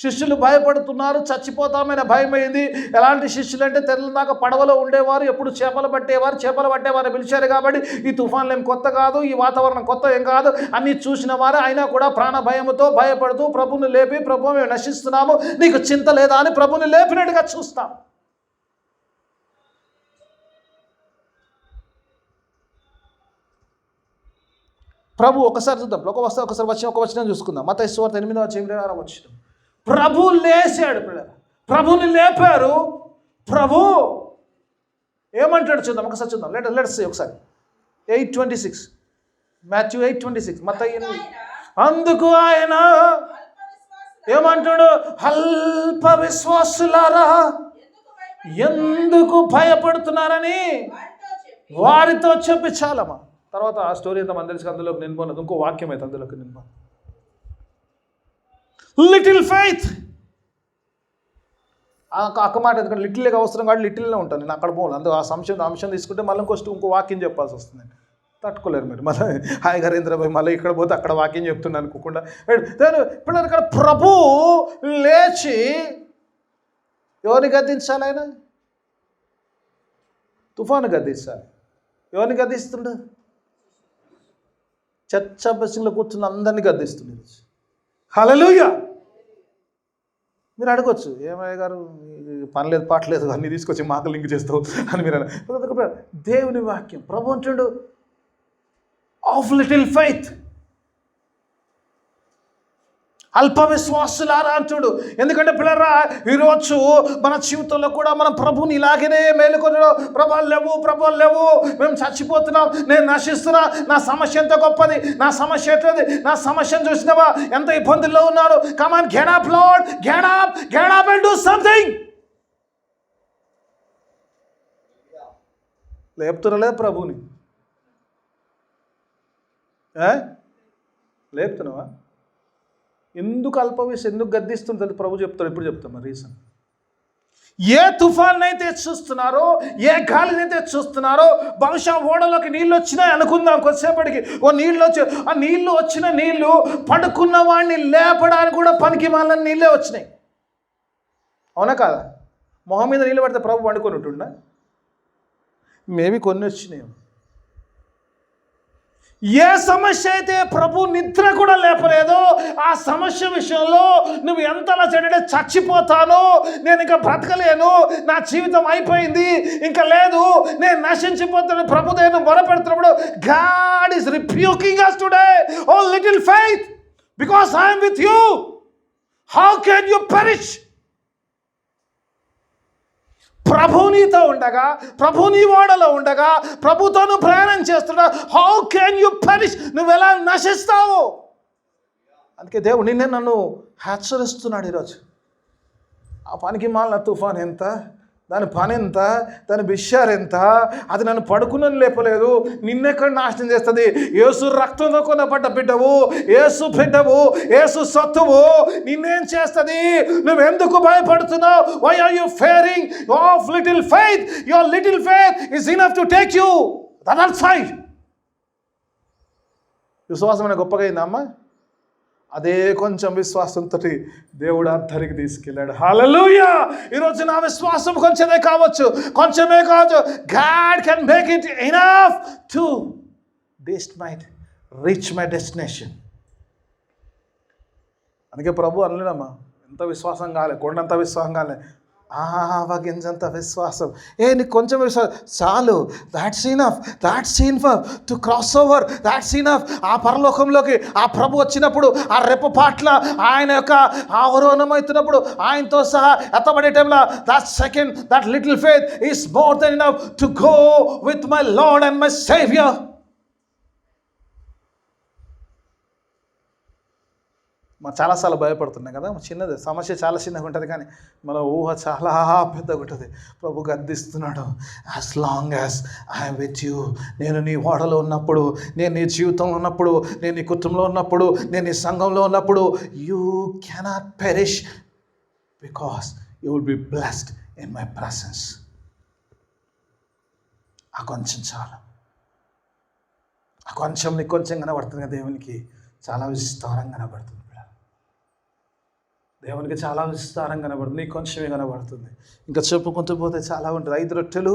శిష్యులు భయపడుతున్నారు, చచ్చిపోతామని భయమైంది. ఎలాంటి శిష్యులు అంటే తెల్లదాకా పడవలో ఉండేవారు, ఎప్పుడు చేపలు పట్టేవారు పిలిచారు కాబట్టి ఈ తుఫాన్లు ఏం కొత్త కాదు, ఈ వాతావరణం కొత్త ఏం కాదు అన్నీ చూసిన వారు. అయినా కూడా ప్రాణ భయంతో భయపడుతూ ప్రభుని లేపి, ప్రభు మేము నశిస్తున్నాము, నీకు చింత లేదా అని ప్రభుని లేపినట్టుగా చూస్తాం. ప్రభు ఒకసారి చూద్దాం, ఒకసారి వచ్చిన చూసుకుందాం. మత్తయి సువార్త 8వ అధ్యాయం ప్రభు లేచాడు పిల్లలు, ప్రభుని లేపారు. ప్రభు ఏమంటాడు చూద్దాం, ఒకసారి చూద్దాం. లెట్స్ సీ ఒకసారి 8:26 మాథ్యూ 8:26 మత్తయి 8. అందుకు ఆయన ఏమంటాడు? అల్ప విశ్వాసులారా ఎందుకు భయపడుతున్నారని వారితో చెప్పి చాలమ్మా. తర్వాత ఆ స్టోరీ అంతా మన తెలిసి అందులోకి నింపోయినది. ఇంకో వాక్యం అయితే అందులోకి నింపో. Little faith. అక్క మాట ఎందుకంటే లిటిల్గా అవసరం కాబట్టి లిటిల్నే ఉంటాను నేను, అక్కడ పోను. అందుకు ఆ అంశం తీసుకుంటే మళ్ళీ ఇంకో వాక్యం చెప్పాల్సి వస్తుంది. తట్టుకోలేరు మీరు. మళ్ళీ హాయ్ హరీంద్రబాయ్ మళ్ళీ ఇక్కడ పోతే అక్కడ వాక్యం చెప్తున్నాను అనుకోకుండా. పిల్లలు ఇక్కడ ప్రభు లేచి ఎవరిని గద్దించాలి? ఆయన తుఫాను గద్దించాలి. ఎవరిని గద్దిస్తుండ? చర్చ బస్సులో కూర్చున్న అందరినీ గద్దిస్తుంది. హల్లెలూయా. మీరు అడగొచ్చు, ఏమయ్య గారు పని లేదు పాటలేదు అన్నీ తీసుకొచ్చి మాకు లింక్ చేస్తావు అని మీరు. దేవుని వాక్యం ప్రభు అంటాడు ఆఫ్ లిటిల్ ఫెయిత్, అల్ప విశ్వాసులారా అంటాడు. ఎందుకంటే పిల్లరా ఈరోజు మన జీవితంలో కూడా మనం ప్రభుని ఇలాగనే మేలుకొనడం. ప్రభాలు లేవు, మేము చచ్చిపోతున్నాం, నేను నశిస్తున్నా, నా సమస్య ఎంత గొప్పది, నా సమస్య ఎట్లది, నా సమస్యను చూసినావా ఎంత ఇబ్బందుల్లో ఉన్నారు. Come on get up lord, get up and do something. లేపుతున్నలే ప్రభుని? లేపుతున్నావా? ఎందుకు ఎందుకు గద్దిస్తుంటుంది ప్రభు చెప్తాడు. ఇప్పుడు చెప్తాం మరి రీజన్. ఏ తుఫాన్ అయితే చూస్తున్నారో, ఏ గాలిని అయితే చూస్తున్నారో, బహుశా ఓడలోకి నీళ్ళు వచ్చినాయి అనుకుందాం కొద్దిసేపటికి. ఆ నీళ్ళు వచ్చిన నీళ్ళు పడుకున్న వాడిని లేపడానికి కూడా పనికి మాలని నీళ్ళే వచ్చినాయి. అవునా కాదా? మొహం మీద నీళ్ళు పడితే ప్రభు పండుకొని ఉంటుండా? మేబీ కొన్ని వచ్చినాయి. ఏ సమస్య అయితే ప్రభు నిద్ర కూడా లేపలేదో ఆ సమస్య విషయంలో నువ్వు ఎంతలా చెడ్డే చచ్చిపోతాను, నేను ఇంకా బ్రతకలేను, నా జీవితం అయిపోయింది, ఇంకా లేదు, నేను నశించిపోతాను ప్రభు నేను మొరపెడుతున్నప్పుడు God is rebuking us today. Oh little faith, because I am with you, how can you perish? ప్రభు నీతో ఉండగా, ప్రభు నీ ఓడలో ఉండగా, ప్రభుతో నువ్వు ప్రయాణం చేస్తున్నా, హౌ కెన్ యూ పెరిష్? నువ్వు ఎలా నశిస్తావు? అందుకే దేవుడు నన్ను హెచ్చరిస్తున్నాడు ఈరోజు. ఆ పనికి మాలిన తుఫాన్ ఎంత, దాని పని ఎంత, దాని బిషార్ ఎంత, అది నన్ను పడుకుని లేపలేదు, నిన్నెక్కడ నాశనం చేస్తుంది. యేసు రక్తంతో కొనబడ్డ బిడ్డవు, యేసు బిడ్డవు, యేసు సత్తువు, నిన్నేం చేస్తుంది? నువ్వెందుకు భయపడుతున్నావు? Why are you fearing of little faith? Your little faith is enough to take you that other side. విశ్వాసమైన గొప్పగా అయిందమ్మా. అదే కొంచెం విశ్వాసంతో దేవుడు అద్దరికి తీసుకెళ్ళాడు. హల్లెలూయా. ఈరోజు నా విశ్వాసం కొంచెమే కావచ్చు. God can make it enough to reach my destination. అందుకే ప్రభు అనలేదమ్మా, ఎంత విశ్వాసం కాలే, కొండంత విశ్వాసం కాలే, ఆవగింజంత విశ్వాసం. నీకు కొంచెం విశ్వాసం చాలు. That's enough to cross over. That's enough. ఆ పరలోకంలోకి ఆ ప్రభు వచ్చినప్పుడు, ఆ రెప్పపాట్ల ఆయన యొక్క ఆవరోహణమవుతున్నప్పుడు, ఆయనతో సహా ఎత్తబడే టైంలో that little faith is more than enough to go with my Lord and my Savior. చాలాసార్లు భయపడుతున్నాం కదా. చిన్నది సమస్య చాలా చిన్నగా ఉంటుంది, కానీ మన ఊహ చాలా పెద్దగా ఉంటుంది. ప్రభు గద్దిస్తున్నాడు, as long as I'm with you, నేను నీ ఓడలో ఉన్నప్పుడు, నేను నీ జీవితంలో ఉన్నప్పుడు, నేను నీ కుటుంబంలో ఉన్నప్పుడు, నేను నీ సంఘంలో ఉన్నప్పుడు, you cannot perish because you will be blessed in my presence. ఆ కొంచెం చాలు. ఆ కొంచెం నీకు కొంచెం కనబడుతుంది కదా, దేవునికి చాలా విస్తారంగా కనబడుతుంది. దేవునికి చాలా విస్తారంగా కనబడుతుంది, నీకు కొంచెమే కనబడుతుంది. ఇంకా చెప్పుకుంటూ పోతే చాలా ఉంటుంది. 5 రొట్టెలు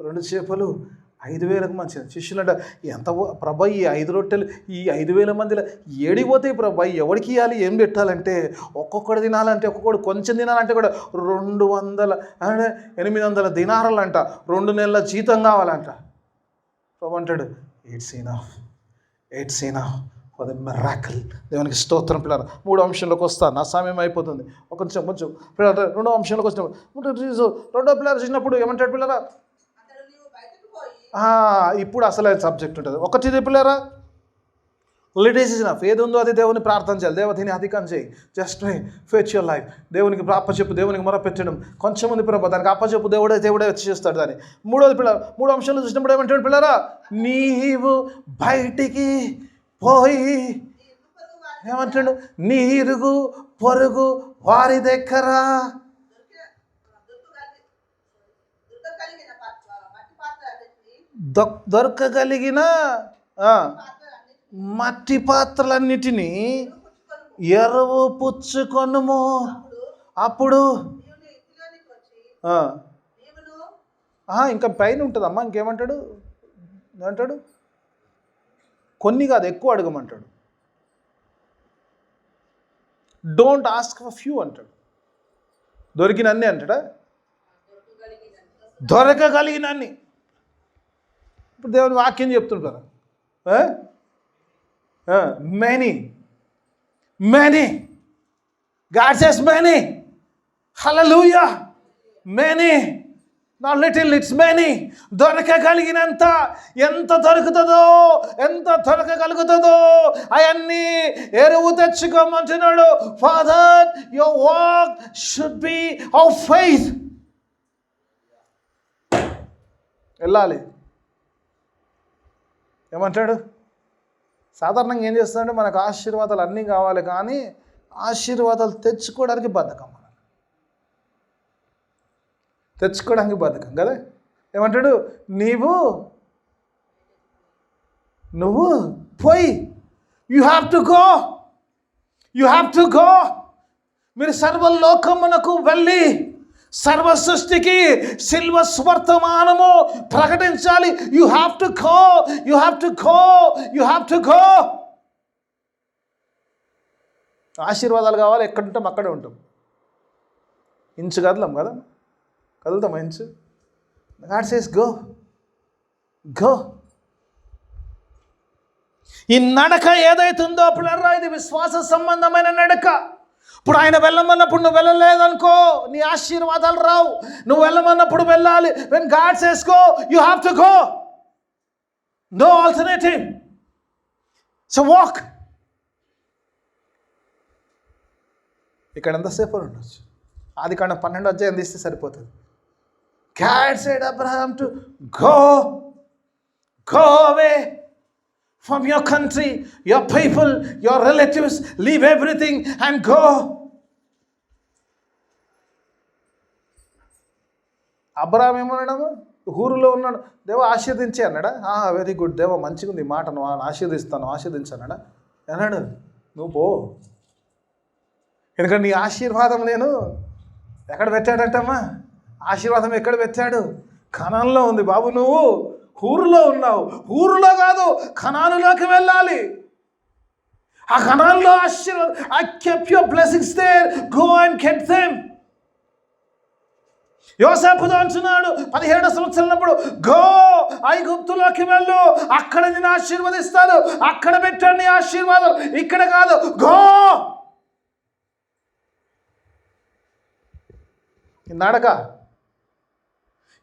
2 చేపలు 5,000కు మంచిది. శిష్యులంట, ఎంత ప్రభా ఈ 5 రొట్టెలు ఈ 5,000 మందిలో ఏడిపోతాయి ప్రభా, ఎవరికి ఇవ్వాలి, ఏం పెట్టాలంటే, ఒక్కొక్కటి తినాలంటే, ఒక్కొక్కటి కొంచెం తినాలంటే కూడా 800 దినారాలంట, 2 నెలల జీతం కావాలంట. ప్రభు అంటాడు, it's enough for the miracle. దేవునికి స్తోత్రం. పిల్లలు 3వ అంశంలోకి వస్తాను, నా సమయం అయిపోతుంది. కొంచెం పిల్లలు 2వ అంశంలోకి వచ్చినప్పుడు, 2వ పిల్లలు చూసినప్పుడు ఏమంటాడు పిల్లరా, ఇప్పుడు అసలు సబ్జెక్ట్ ఉంటుంది. ఒకటి పిల్లరా, లిట్ ఈజ్ ఇనఫ్. ఏది ఉందో అది దేవుని ప్రార్థన చేయాలి, దేవతని అధికం చేయి. Just fetch your life. దేవునికి అప్పచెప్పు, దేవునికి మొరపెట్టడం. కొంచెం ఉంది ప్రభు, దానికి అప్పచెప్పు, దేవుడే వచ్చి చేస్తాడు దాన్ని. 3 అంశాలు చూసినప్పుడు ఏమంటాడు పిల్లరా, నీవు బయటికి పోయి ఏమంటాడు, నీ ఇరుగు పొరుగు వారి దగ్గర దొరకగలిగిన మట్టి పాత్రలన్నిటినీ ఎరువు పుచ్చుకొనుము. అప్పుడు ఇంకా పైన ఉంటుందమ్మా, ఇంకేమంటాడు అంటాడు, కొన్ని కాదు ఎక్కువ అడగమంటాడు. డోంట్ ఆస్క్ ఫర్ ఫ్యూ అంటాడు. దొరికినన్ని అంటాడా, దొరకగలిగినన్ని. ఇప్పుడు దేవుని వాక్యం చెప్తుంటారు, many God says many. Hallelujah. Many, not little, it's many. దొరకగలిగినంత. ఎంత దొరకగలుగుతుందో అవన్నీ ఎరువు తెచ్చుకోమంటున్నాడు. Father, your walk should be of faith. వెళ్ళాలి. ఏమంటాడు, సాధారణంగా ఏం చేస్తాడంటే, మనకు ఆశీర్వాదాలు అన్నీ కావాలి, కానీ ఆశీర్వాదాలు తెచ్చుకోవడానికి బద్ధకం. కదా. ఏమంటాడు, నువ్వు పోయి, యు హ్యావ్ టు గో. మీరు సర్వలోకమునకు వెళ్ళి సర్వ సృష్టికి సిల్వ స్వర్తమానము ప్రకటించాలి. You have to go. ఆశీర్వాదాలు కావాలి, ఎక్కడుంటాం అక్కడే ఉంటాం. ఇంచు కదలం కదా, కదులుతాం ఇంచు. God says go. ఈ నడక ఏదైతుందో పిల్లరా, ఇది విశ్వాస సంబంధమైన నడక. ఇప్పుడు ఆయన వెళ్ళమన్నప్పుడు నువ్వు వెళ్ళలేదనుకో, నీ ఆశీర్వాదాలు రావు. నువ్వు వెళ్ళమన్నప్పుడు వెళ్ళాలి. when God says go, you have to go. No alternative. So walk. ఇక్కడ ఎంతసేపు ఉండొచ్చు. ఆదికాండం 12వ అధ్యాయం తీస్తే సరిపోతుంది. God said Abraham to go away from your country, your people, your relatives, leave everything and go. Abraham ఏమన్నాడు, ఊరులో ఉన్నాడు, దేవ ఆశీర్దించే అన్నాడా. వెరీ గుడ్ దేవ, మంచిగా ఉంది మాట, నువ్వు ఆశీర్దించన్నాడా అన్నాడు. నువ్వు పో, ఎందుకంటే నీ ఆశీర్వాదం నేను ఎక్కడ పెట్టాడంటమ్మా, ఆశీర్వాదం ఎక్కడ పెట్టాడు, కనాన్లో ఉంది బాబు. నువ్వు ఊరులో ఉన్నావు, ఊరులో కాదు కనానులోకి వెళ్ళాలి. ఆ కనాన్లో ఆశీర్వాదం, I kept your blessings there, go and get them. యోసేపుతో అంటున్నాడు 17 సంవత్సరాలప్పుడు, గో ఐగుప్తులోకి వెళ్ళు, అక్కడ నేను ఆశీర్వదిస్తాను, అక్కడ పెట్టండి ఆశీర్వాదం, ఇక్కడ కాదు, గో. నడక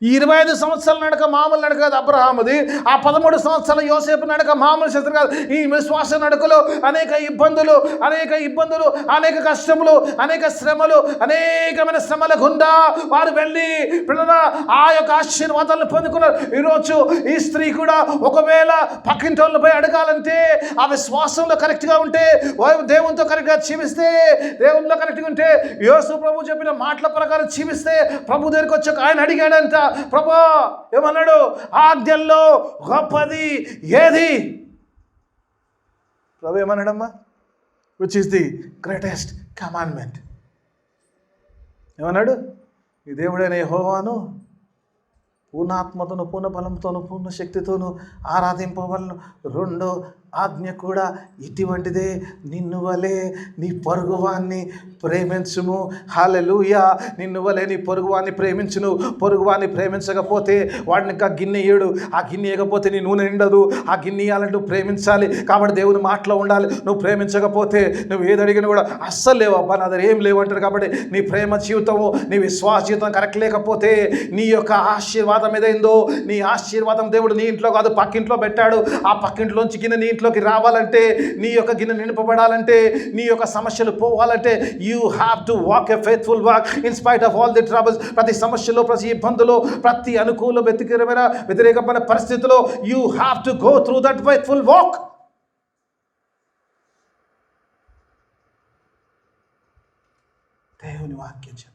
ఈ 25 సంవత్సరాల నడక మామూలు నడక కాదు అబ్రహాముది. ఆ 13 సంవత్సరాల యోసేపు నడక మామూలు శస్త్రం కాదు. ఈ విశ్వాస నడకలో అనేక ఇబ్బందులు, అనేక కష్టములు, అనేక శ్రమలు, అనేకమైన శ్రమల గుండా వారు వెళ్ళి పిల్లల ఆ యొక్క ఆశీర్వాదాలను పొందుకున్నారు. ఈరోజు ఈ స్త్రీ కూడా ఒకవేళ పక్కింటి వాళ్ళపై అడగాలంటే ఆ విశ్వాసంలో కరెక్ట్గా ఉంటే, దేవునితో కరెక్ట్గా జీవిస్తే, దేవునిలో కరెక్ట్గా ఉంటే, యేసు ప్రభు చెప్పిన మాటల ప్రకారం జీవిస్తే ప్రభు దగ్గరికి వచ్చాక ఆయన అడిగాడంట, ప్రభా ఏమన్నాడు? ఆజ్ఞల్లో గొప్పది ఏది? ప్రభు ఏమన్నాడమ్మా? Which is the greatest commandment. ఏమన్నాడు? ఈ దేవుడైన యెహోవాను పూర్ణాత్మతోను, పూర్ణ బలంతోను, పూర్ణ శక్తితోను ఆరాధింపవలను. రెండో ఆజ్ఞ కూడా ఇటువంటిదే, నిన్ను వలె నీ పొరుగువాన్ని ప్రేమించుము. హల్లెలూయా. నిన్ను వలె నీ పొరుగువాన్ని ప్రేమించును. పొరుగువాన్ని ప్రేమించకపోతే వాడిని ఇంకా గిన్నె ఇయ్యడు. ఆ గిన్నె ఇవ్వకపోతే నీ నూనె నిండదు. ఆ గిన్నె ఇవ్వాలంటే నువ్వు ప్రేమించాలి. కాబట్టి దేవుని మాటలో ఉండాలి. నువ్వు ప్రేమించకపోతే నువ్వు ఏది అడిగినా కూడా అస్సలు లేవు అబ్బా నా దగ్గర ఏం లేవు అంటారు. కాబట్టి నీ ప్రేమ జీవితము, నీ విశ్వాస జీవితం కరెక్ట్ లేకపోతే నీ యొక్క ఆశీర్వాదం ఏదైందో, నీ ఆశీర్వాదం దేవుడు నీ ఇంట్లో కాదు పక్కింట్లో పెట్టాడు. ఆ పక్కింట్లోంచి గిన్నె నీ ఇంట్లోకి రావాలంటే, నీ యొక్క గిన్నె నింపబడాలంటే, నీ యొక్క సమస్యలు పోవాలంటే, you have to walk a faithful walk in spite of all the troubles. ప్రతి సమస్యలో, ప్రతి ఇబ్బందులో, ప్రతి అనుకూల వ్యతిరేకమైన పరిస్థితిలో you have to go through that faithful walk. దేవుని వాక్యం చెప్తుంది,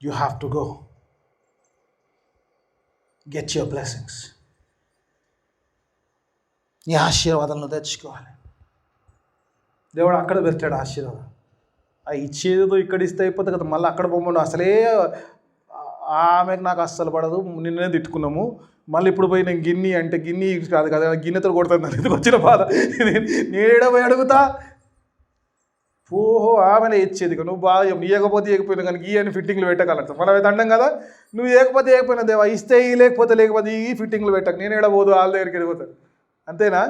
you have to go get your blessings. నీ ఆశీర్వాదాలను తెచ్చుకోవాలి. దేవుడు అక్కడ పెట్టాడు ఆశీర్వాదం. ఆ ఇచ్చేదో ఇక్కడ ఇస్తే అయిపోతుంది కదా, మళ్ళీ అక్కడ పోమను. అసలే ఆమెకు నాకు అస్సలు పడదు, నిన్నే తిట్టుకున్నాము, మళ్ళీ ఇప్పుడు పోయి నేను గిన్నె అంటే గిన్నె కాదు కదా, గిన్నెతో కొడుతుంది ఇది వచ్చిన బాధ. నేనేడ పోయి అడుగుతా? ఓహో ఆమెనే ఇచ్చేది, నువ్వు బాగా ఇవ్వకపోతే ఇవ్వకపోయినా కానీ ఈ అని ఫిట్టింగ్లు పెట్టగలరు. మనం అయితే అంటాం కదా, నువ్వు ఇవ్వకపోతే ఇవ్వకపోయినా దేవా, ఇస్తే ఈ లేకపోతే ఈ ఫిట్టింగ్లు పెట్టక, నేను ఏడబోదు వాళ్ళ దగ్గరికి వెళ్ళిపోతాను. అంతేనా?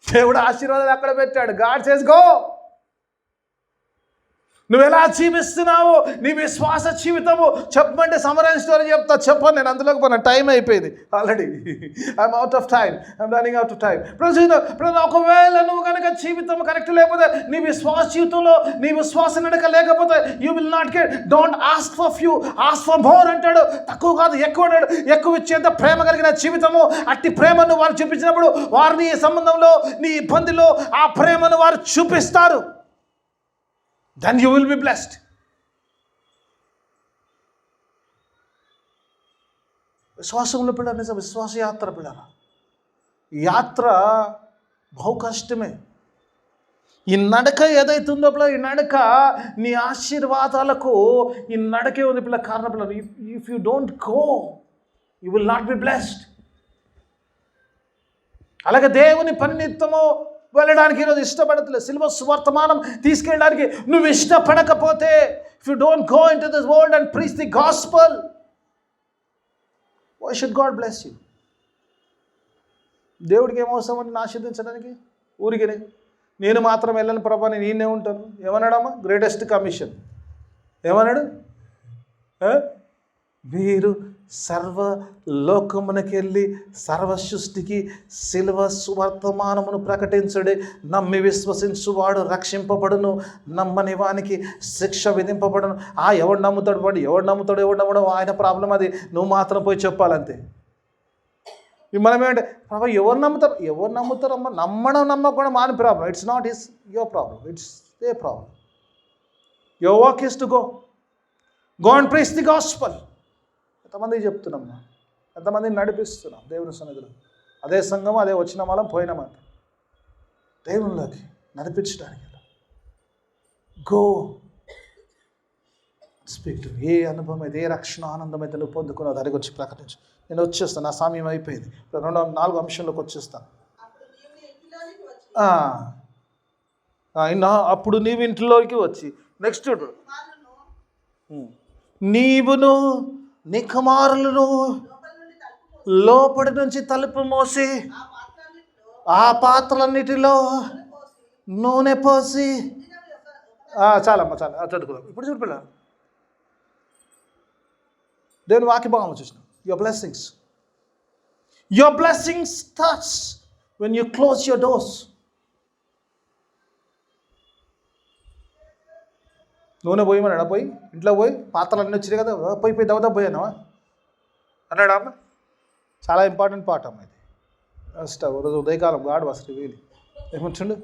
దేవుడు ఆశీర్వాదాలు అక్కడ పెట్టాడు. God says go. నువ్వు ఎలా జీవిస్తున్నావు, నీ విశ్వాస జీవితము చెప్పమంటే సమరైజ్ స్టోరీ చెప్తా, చెప్పను నేను, అందులోకి పోయిన టైం అయిపోయింది already. I'm out of time, I'm running out of time. ఒకవేళ నువ్వు కనుక జీవితం కరెక్ట్ లేకపోతే, నీ విశ్వాస జీవితంలో నీ విశ్వాస నడక లేకపోతే, you will not get. Don't ask for few, ask for more అంటాడు. తక్కువ కాదు ఎక్కువ అన్నాడు. ఎక్కువ ఇచ్చేంత ప్రేమ కలిగిన జీవితము, అట్టి ప్రేమను వారు చూపించినప్పుడు వారిని సంబంధంలో, నీ ఇబ్బందిలో ఆ ప్రేమను వారు చూపిస్తారు. Then you will be blessed. విశ్వాసంలో పిల్లలు, నిజం విశ్వాస యాత్ర పిల్లలు, ఈ యాత్ర బహు కష్టమే. ఈ నడక ఏదైతుందో పిల్ల, ఈ నడక నీ ఆశీర్వాదాలకు ఈ నడకే ఉంది పిల్ల. కారణం పిల్లలు, if you don't go you will not be blessed. అలాగే దేవుని పన్నిత్తము వెళ్ళడానికి ఈరోజు ఇష్టపడట్లేదు. సిల్వర్ వర్తమానం తీసుకెళ్ళడానికి నువ్వు ఇష్టపడకపోతే, if you don't go into this world and preach the gospel, why should God bless you? దేవుడికి ఏమవసరం అని ఆశీర్వదించడానికి? ఊరికే నేను మాత్రం వెళ్ళను ప్రభా, నేను ఈయనే ఉంటాను. ఏమన్నాడమ్మా? గ్రేటెస్ట్ కమిషన్ ఏమన్నాడు? మీరు సర్వ లోకమునకెళ్ళి సర్వ సృష్టికి సిల్వ సువర్తమానమును ప్రకటించడే. నమ్మి విశ్వసించువాడు రక్షింపబడును, నమ్మని వానికి శిక్ష విధింపబడును. ఎవడు నమ్ముతాడు ఆయన ప్రాబ్లం. అది నువ్వు మాత్రం పోయి చెప్పాలంతే. మనం ఏంటంటే ప్రభా ఎవరు నమ్ముతారమ్మా? నమ్మకుండా మాని problem. It's not your problem, it's they problem. Your work is to go and preach the gospel. ఎంతమందికి చెప్తున్నామ్మా, ఎంతమందిని నడిపిస్తున్నాం దేవుని సన్నిధిలో. అదే సంఘం, అదే వచ్చిన వాళ్ళం పోయినామంట దేవునిలోకి నడిపించడానికి. Go speak to. ఏ అనుభవం అయితే, ఏ రక్షణ ఆనందం అయితే నువ్వు పొందుకున్నావు దానికి వచ్చి ప్రకటించు. నేను వచ్చేస్తాను, నా సమయం అయిపోయింది. 4 అంశంలోకి వచ్చేస్తాను. ఆయన అప్పుడు నీవు ఇంటిలోకి వచ్చి నెక్స్ట్ చూడు, నీవును నీ కుమారులను లోపటి నుంచి తలుపు మోసి ఆ పాత్రలన్నిటిలో నూనె పోసి చాలమ్మా చాలా చదువుకుందాం. ఇప్పుడు చూడు పిల్ల, దేవుని వాక్య భాగం చూసిన your blessings starts when you close your doors. నూనె పోయమన్నాడా? పోయి ఇంట్లో పోయి పాత్రలు అన్నీ వచ్చినాయి కదా, పోయి దవదా పోయానవా అన్నాడా అమ్మ? చాలా ఇంపార్టెంట్ పార్ట్ అమ్మ ఇది. ఫస్ట్ రోజు ఉదయకాలం గాడు వస్తుంది వీలు ఏమంటుండు,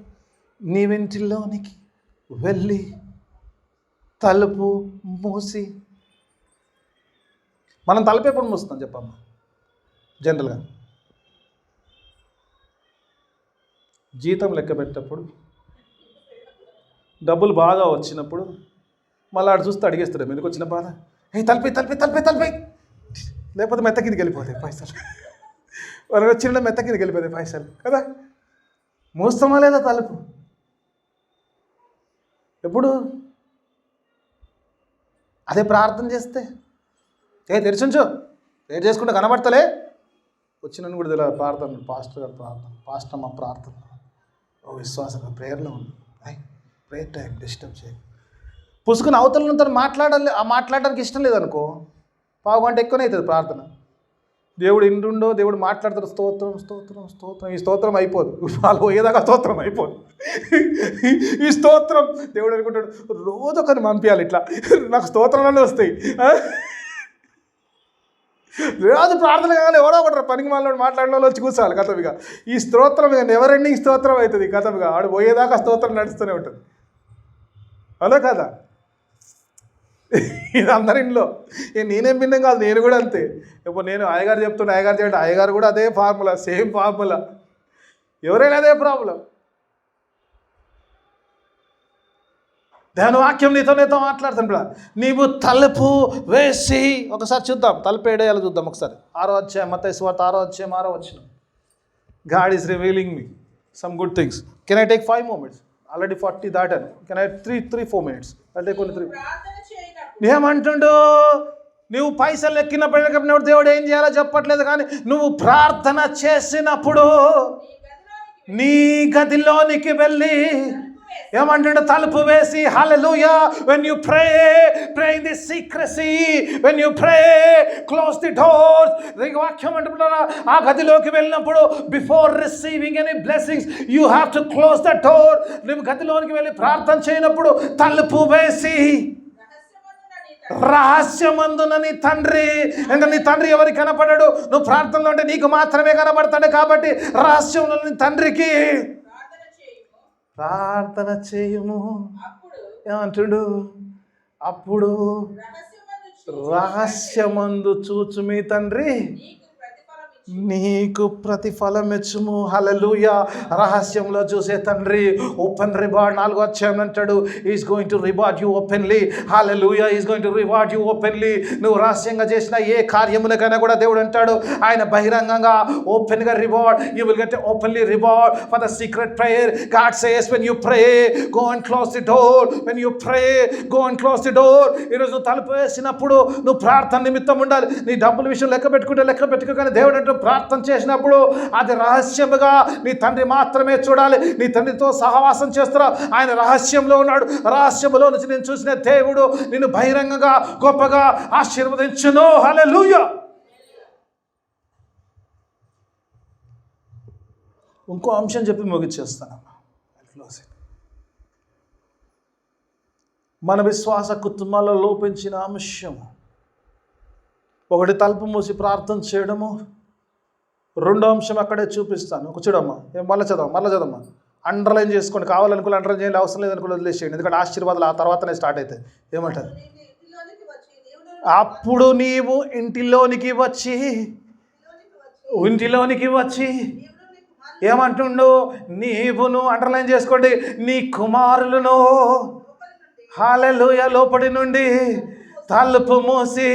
నీవింటిలోనికి వెళ్ళి తలుపు మూసి. మనం తలుపు ఎప్పుడు మూస్తాం చెప్పమ్మ? జనరల్గా జీతం లెక్క పెట్టేటప్పుడు, డబ్బులు బాగా వచ్చినప్పుడు, మళ్ళీ ఆడు చూస్తే అడిగేస్తాడు ఎందుకు వచ్చిన బాధ, తలిపి లేకపోతే మెత్త కిందకి వెళ్ళిపోతాయి పైసలు. వాళ్ళకి వచ్చిన మెత్త కిందకి వెళ్ళిపోతాయి పైసలు కదా. మూస్తామా లేదా తలుపు? ఎప్పుడు అదే ప్రార్థన చేస్తే తెరిచుంచు, లేట్ చేసుకుంటే కనబడతలే, వచ్చినని కూడా తెలియదు ప్రార్థన. పాస్టర్ గారు ప్రార్థన, పాస్టర్ మా ప్రార్థన విశ్వాసంగా ప్రేయర్లో ఉంది. ప్రేయర్ టైం డిస్టర్బ్ చేయ పుసుకుని అవతలతో మాట్లాడడానికి ఇష్టం లేదనుకో, పావు గంట ఎక్కువనే అవుతుంది ప్రార్థన. దేవుడు ఇంటుండో, దేవుడు మాట్లాడతాడు, స్తోత్రం. ఈ స్తోత్రం అయిపోదు, వాళ్ళు పోయేదాకా స్తోత్రం అయిపోదు. ఈ స్తోత్రం దేవుడు అనుకుంటాడు రోజు ఒకరిని పంపించాలి, ఇట్లా నాకు స్తోత్రాలన్నీ వస్తాయి. రోజు ప్రార్థన కావాలి, ఎవడో ఒకటి పనికి మాట్లాడిన వాళ్ళు వచ్చి కూర్చోవాలి. కథమిగా ఈ స్తోత్రం నెవర్ ఎండింగ్ స్తోత్రం అవుతుంది. కథమిగా ఆడు పోయేదాకా స్తోత్రం నడుస్తూనే ఉంటుంది. అలా కదా, ఇది అందరింట్లో. నేనేం భిన్నం కాదు, నేను కూడా అంతే. ఇప్పుడు నేను అయ్యగారు చెప్తుంటే అయ్యగారు చేయండి, అయ్యగారు కూడా అదే ఫార్ములా, సేమ్ ఫార్ములా. ఎవరైనా అదే ప్రాబ్లం. దేవుని వాక్యం నీతో మాట్లాడుతుంటా. నీవు తలుపు వేసి, ఒకసారి చూద్దాం తలుపు ఏడేయాలి చూద్దాం ఒకసారి. 6వ అధ్యాయం మత్తయి సువార్త 6వ అధ్యాయం 6వ వచనం. God is revealing me some good things. Can I take 5 moments? Already 40 దాటాను. Can I 3-4 minutes? అంటే కొన్ని 3 ఏమంటుండు, నువ్వు పైసలు ఎక్కినప్పుడు దేవుడు ఏం చేయాలో చెప్పట్లేదు, కానీ నువ్వు ప్రార్థన చేసినప్పుడు నీ గదిలోనికి వెళ్ళి ఏమంటుండే, తలుపు వేసి. హల్లెలూయా. when you pray in the secrecy, when you pray close the doors. వాక్యం అంటున్నారా, ఆ గదిలోకి వెళ్ళినప్పుడు before receiving any blessings you have to close the door. నువ్వు గదిలోనికి వెళ్ళి ప్రార్థన చేయనప్పుడు తలుపు వేసి, రహస్యమందున నీ తండ్రి, ఇంకా నీ తండ్రి ఎవరికి కనపడడు, నువ్వు ప్రార్థనలో ఉంటే నీకు మాత్రమే కనపడతాడు. కాబట్టి రహస్యంలో నీ తండ్రికి ప్రార్థన చేయము. ఏమంటుడు, అప్పుడు రహస్యమందు చూచు మీ తండ్రి నీకు ప్రతిఫలం ఇచ్చుము. హల్లెలూయా. రహస్యంలో చూసే తండ్రి ఓపెన్ రివార్డ్. 4వ అధ్యాయం అంటాడు, is going to reward you openly. Hallelujah. Is going to reward you openly. నువ్వు రహస్యంగా చేసిన ఏ కార్యములకైనా కూడా దేవుడు అంటాడు, ఆయన బహిరంగంగా ఓపెన్గా reward. You will get openly reward for the secret prayer. God says when you pray go and close the door. when you pray go and close the door. ఈరోజు తలుపు వేసినప్పుడు నువ్వు ప్రార్థన నిమిత్తం ఉండాలి. నీ డబ్బుల విషయం లెక్క పెట్టుకోగానే దేవుడు అంటే ప్రార్థన చేసినప్పుడు అది రహస్యముగా నీ తండ్రి మాత్రమే చూడాలి. నీ తండ్రితో సహవాసం చేస్తున్నా, ఆయన రహస్యంలో ఉన్నాడు. రహస్యములో నుంచి నేను చూసిన దేవుడు నిన్ను బహిరంగంగా గొప్పగా ఆశీర్వదించును. హల్లెలూయా. ఇంకో అంశం చెప్పి ముగించేస్తానమ్మా. మన విశ్వాస కుటుంబాల్లో లోపించిన అంశం ఒకటి, తలుపు మూసి ప్రార్థన చేయడము. రెండో అంశం అక్కడే చూపిస్తాను. ఒక చూడమ్మా, మళ్ళీ చదవమ్మా. అండర్లైన్ చేసుకోండి, కావాలనుకుని అండర్లైన్ చేయాలి, అవసరం లేదనుకుని వదిలేసేయండి. ఎందుకంటే ఆశీర్వాదాలు ఆ తర్వాతనే స్టార్ట్ అవుతాయి. ఏమంటారు, అప్పుడు నీవు ఇంటిలోనికి వచ్చి ఏమంటుండు, నీవును అండర్లైన్ చేసుకోండి, నీ కుమారులను హల్లెలూయా లోపటి నుండి తలుపు మూసి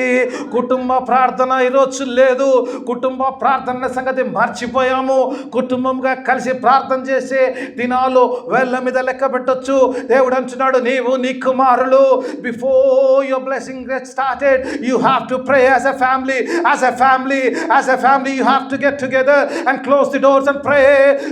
కుటుంబ ప్రార్థన ఈరోజు లేదు. కుటుంబ ప్రార్థన సంగతి మర్చిపోయాము. కుటుంబంగా కలిసి ప్రార్థన చేసే దినాలు వేళ్ళ మీద లెక్క పెట్టొచ్చు. దేవుడు అంటున్నాడు, నీవు నీ కుమారులు, before your blessing get started you have to pray as a family. As a family you have to get together and close the doors and pray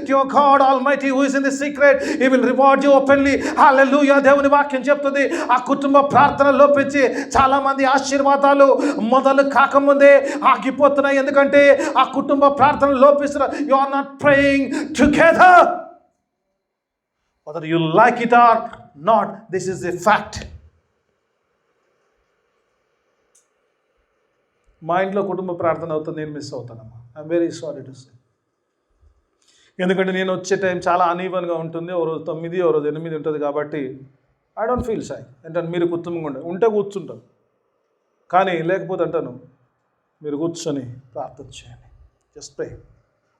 to your God Almighty who is in the secret. He will reward you openly. Hallelujah. దేవుని వాక్యం చెప్తుంది, ఆ కుటుంబ ప్రార్థన లోపించి చాలా మంది ఆశీర్వాదాలు మొదలు కాకముందే ఆగిపోతున్నాయి. ఎందుకంటే ఆ కుటుంబ ప్రార్థన లోపిస్తున్నారు. You are not praying together. Whether you like it or not, this is a fact. మా ఇంట్లో కుటుంబ ప్రార్థన అవుతుంది, నేను మిస్ అవుతానమ్మా. I'm very sorry to say. ఎందుకంటే నేను వచ్చే టైం చాలా అనీవన్గా ఉంటుంది. ఓ రోజు 9, ఓ రోజు 8 ఉంటుంది. కాబట్టి ఐ డోంట్ ఫీల్ షై. ఏంటంటే మీరు కుటుంబంగా ఉంటే కూర్చుంటాను, కానీ లేకపోతే అంటాను మీరు కూర్చొని ప్రార్థన చేయండి. జస్ట్ ప్రే.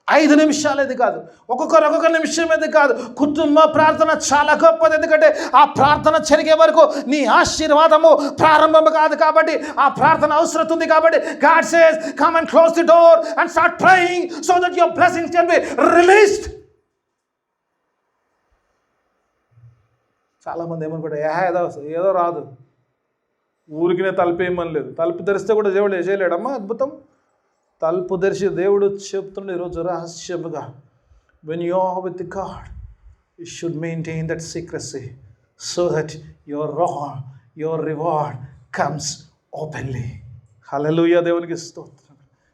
5 నిమిషాలు కాదు, ఒక్కొక్క నిమిషం కాదు. కుటుంబ ప్రార్థన చాలా గొప్పది. ఎందుకంటే ఆ ప్రార్థన జరిగే వరకు నీ ఆశీర్వాదము ప్రారంభం కాదు. కాబట్టి ఆ ప్రార్థన అవసరం ఉంది. కాబట్టి God says, come and close the door and start praying so that your blessings can be released. చాలామంది ఏమనుకుంటే ఏదో రాదు, ఊరికినే తలుపేయమని లేదు. తలుపు తెరిస్తే కూడా దేవుడు చేయలేడమ్మా అద్భుతం. తలుపు తెరిచి దేవుడు చెప్తుండే ఈరోజు రహస్యముగా, when you are with God you should maintain that secrecy so that your reward comes openly. హల్లెలూయా. దేవునికి స్తోత్రం.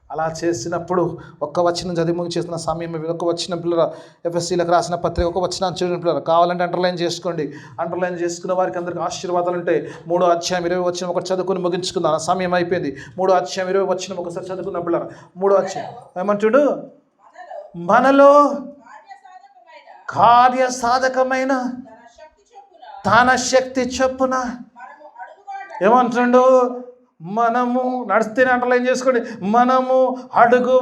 అలా చేసినప్పుడు ఒక్క వచనం చదివి ముగిచేసిన సమయం ఒక్క వచనం పిల్లల ఎఫ్ఎస్సీలకు రాసిన పత్రిక ఒక వచనం చూడండి పిల్లలు. కావాలంటే అండర్లైన్ చేసుకోండి. అండర్లైన్ చేసుకున్న వారికి అందరికీ ఆశీర్వాదాలు ఉంటాయి. 3వ అధ్యాయం 20వ వచనం ఒకటి చదువుకుని ముగించుకుందాం. సమయం అయిపోయింది. 3వ అధ్యాయం 20వ వచనం ఒకసారి చదువుకున్న పిల్లలు. 3వ అధ్యాయం ఏమంటాడు? మనలో కార్యసాధకమైన తన శక్తి చొప్పున ఏమంటాడు? మనము నడిస్తేనే అండర్లైన్ చేసుకోండి. మనము అడుగు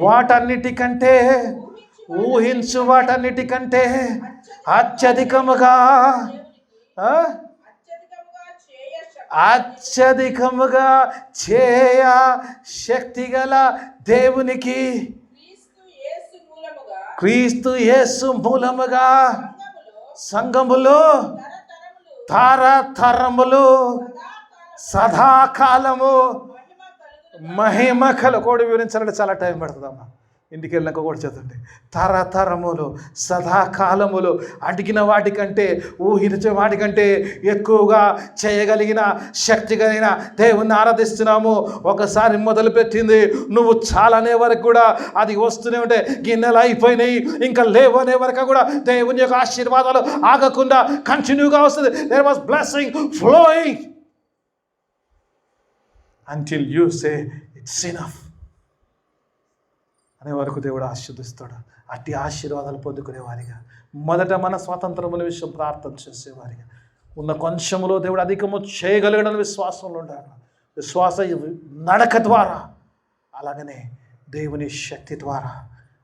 వాటన్నిటికంటే ఊహించు వాటన్నిటికంటే అత్యధికముగా చేయ శక్తిగల దేవునికి క్రీస్తు యేసు మూలముగా సంఘములో తరతరములు సదాకాలము మహిమ కోడి వివరించాలంటే చాలా టైం పడుతుందమ్మా. ఇంటికి వెళ్ళినాక కూడా చదవండి. తరతరములు సదాకాలములు అడిగిన వాటికంటే ఊహించే వాటికంటే ఎక్కువగా చేయగలిగిన శక్తి కలిగిన దేవుణ్ణి ఆరాధిస్తున్నాము. ఒకసారి మొదలుపెట్టింది నువ్వు చాలనే వరకు కూడా అది వస్తూనే ఉంటే, గిన్నెలు అయిపోయినాయి ఇంకా లేవు అనే వరకు కూడా దేవుని యొక్క ఆశీర్వాదాలు ఆగకుండా కంటిన్యూగా వస్తుంది. There was blessing flowing until you say it's enough అనే వరకు దేవుడు ఆశీర్వదిస్తాడు. అట్టి ఆశీర్వాదాలు పొందుకునేవారిగా, మొదట మన స్వాతంత్రముల విషయం ప్రార్థన చేసేవారిగా, ఉన్న కొంచెములో దేవుడు అధికము చేయగలిగడని విశ్వాసంలో ఉండాలి. విశ్వాస నడక ద్వారా, అలాగనే దేవుని శక్తి ద్వారా,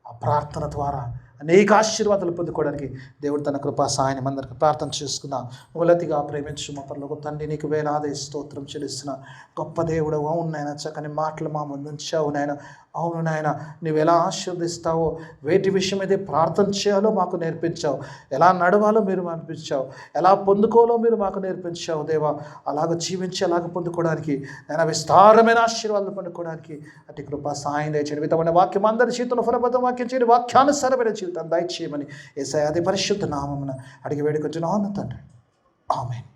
ఆ ప్రార్థన ద్వారా అనేక ఆశీర్వాదాలు పొందుకోవడానికి దేవుడు తన కృపా సహాయాన్ని అందరికీ ప్రార్థన చేసుకుందాం. మొదటిగా ప్రేమించు మా పరలోక తండ్రి, నీకు వేలాది స్తోత్రం చెల్లిస్తున్నా. గొప్ప దేవుడు, అవును నాయన, చక్కని మాటలు మా ముందు ఉంచావు నాయన. అవును నాయన, నువ్వు ఎలా ఆశీర్వదిస్తావో, వేటి విషయం అయితే ప్రార్థన చేయాలో మాకు నేర్పించావు, ఎలా నడవాలో మీరు నేర్పించావు, ఎలా పొందుకోవాలో మీరు మాకు నేర్పించావు దేవా. అలాగ జీవించి అలాగ పొందుకోవడానికి నేను విస్తారమైన ఆశీర్వాదాలు పొందుకోవడానికి అటు కృపా సహాయం దయచేయండి. విధమైన వాక్యం అందరి జీవితంలో ఫలబద్ధ వాక్యం చేయండి. వాక్యానుసారమైన జీవితాన్ని దయచేయమని యేసయ్య అతి పరిశుద్ధ నామమున అడిగి వేడుకొంచున్నాను తండ్రి. ఆమేన్.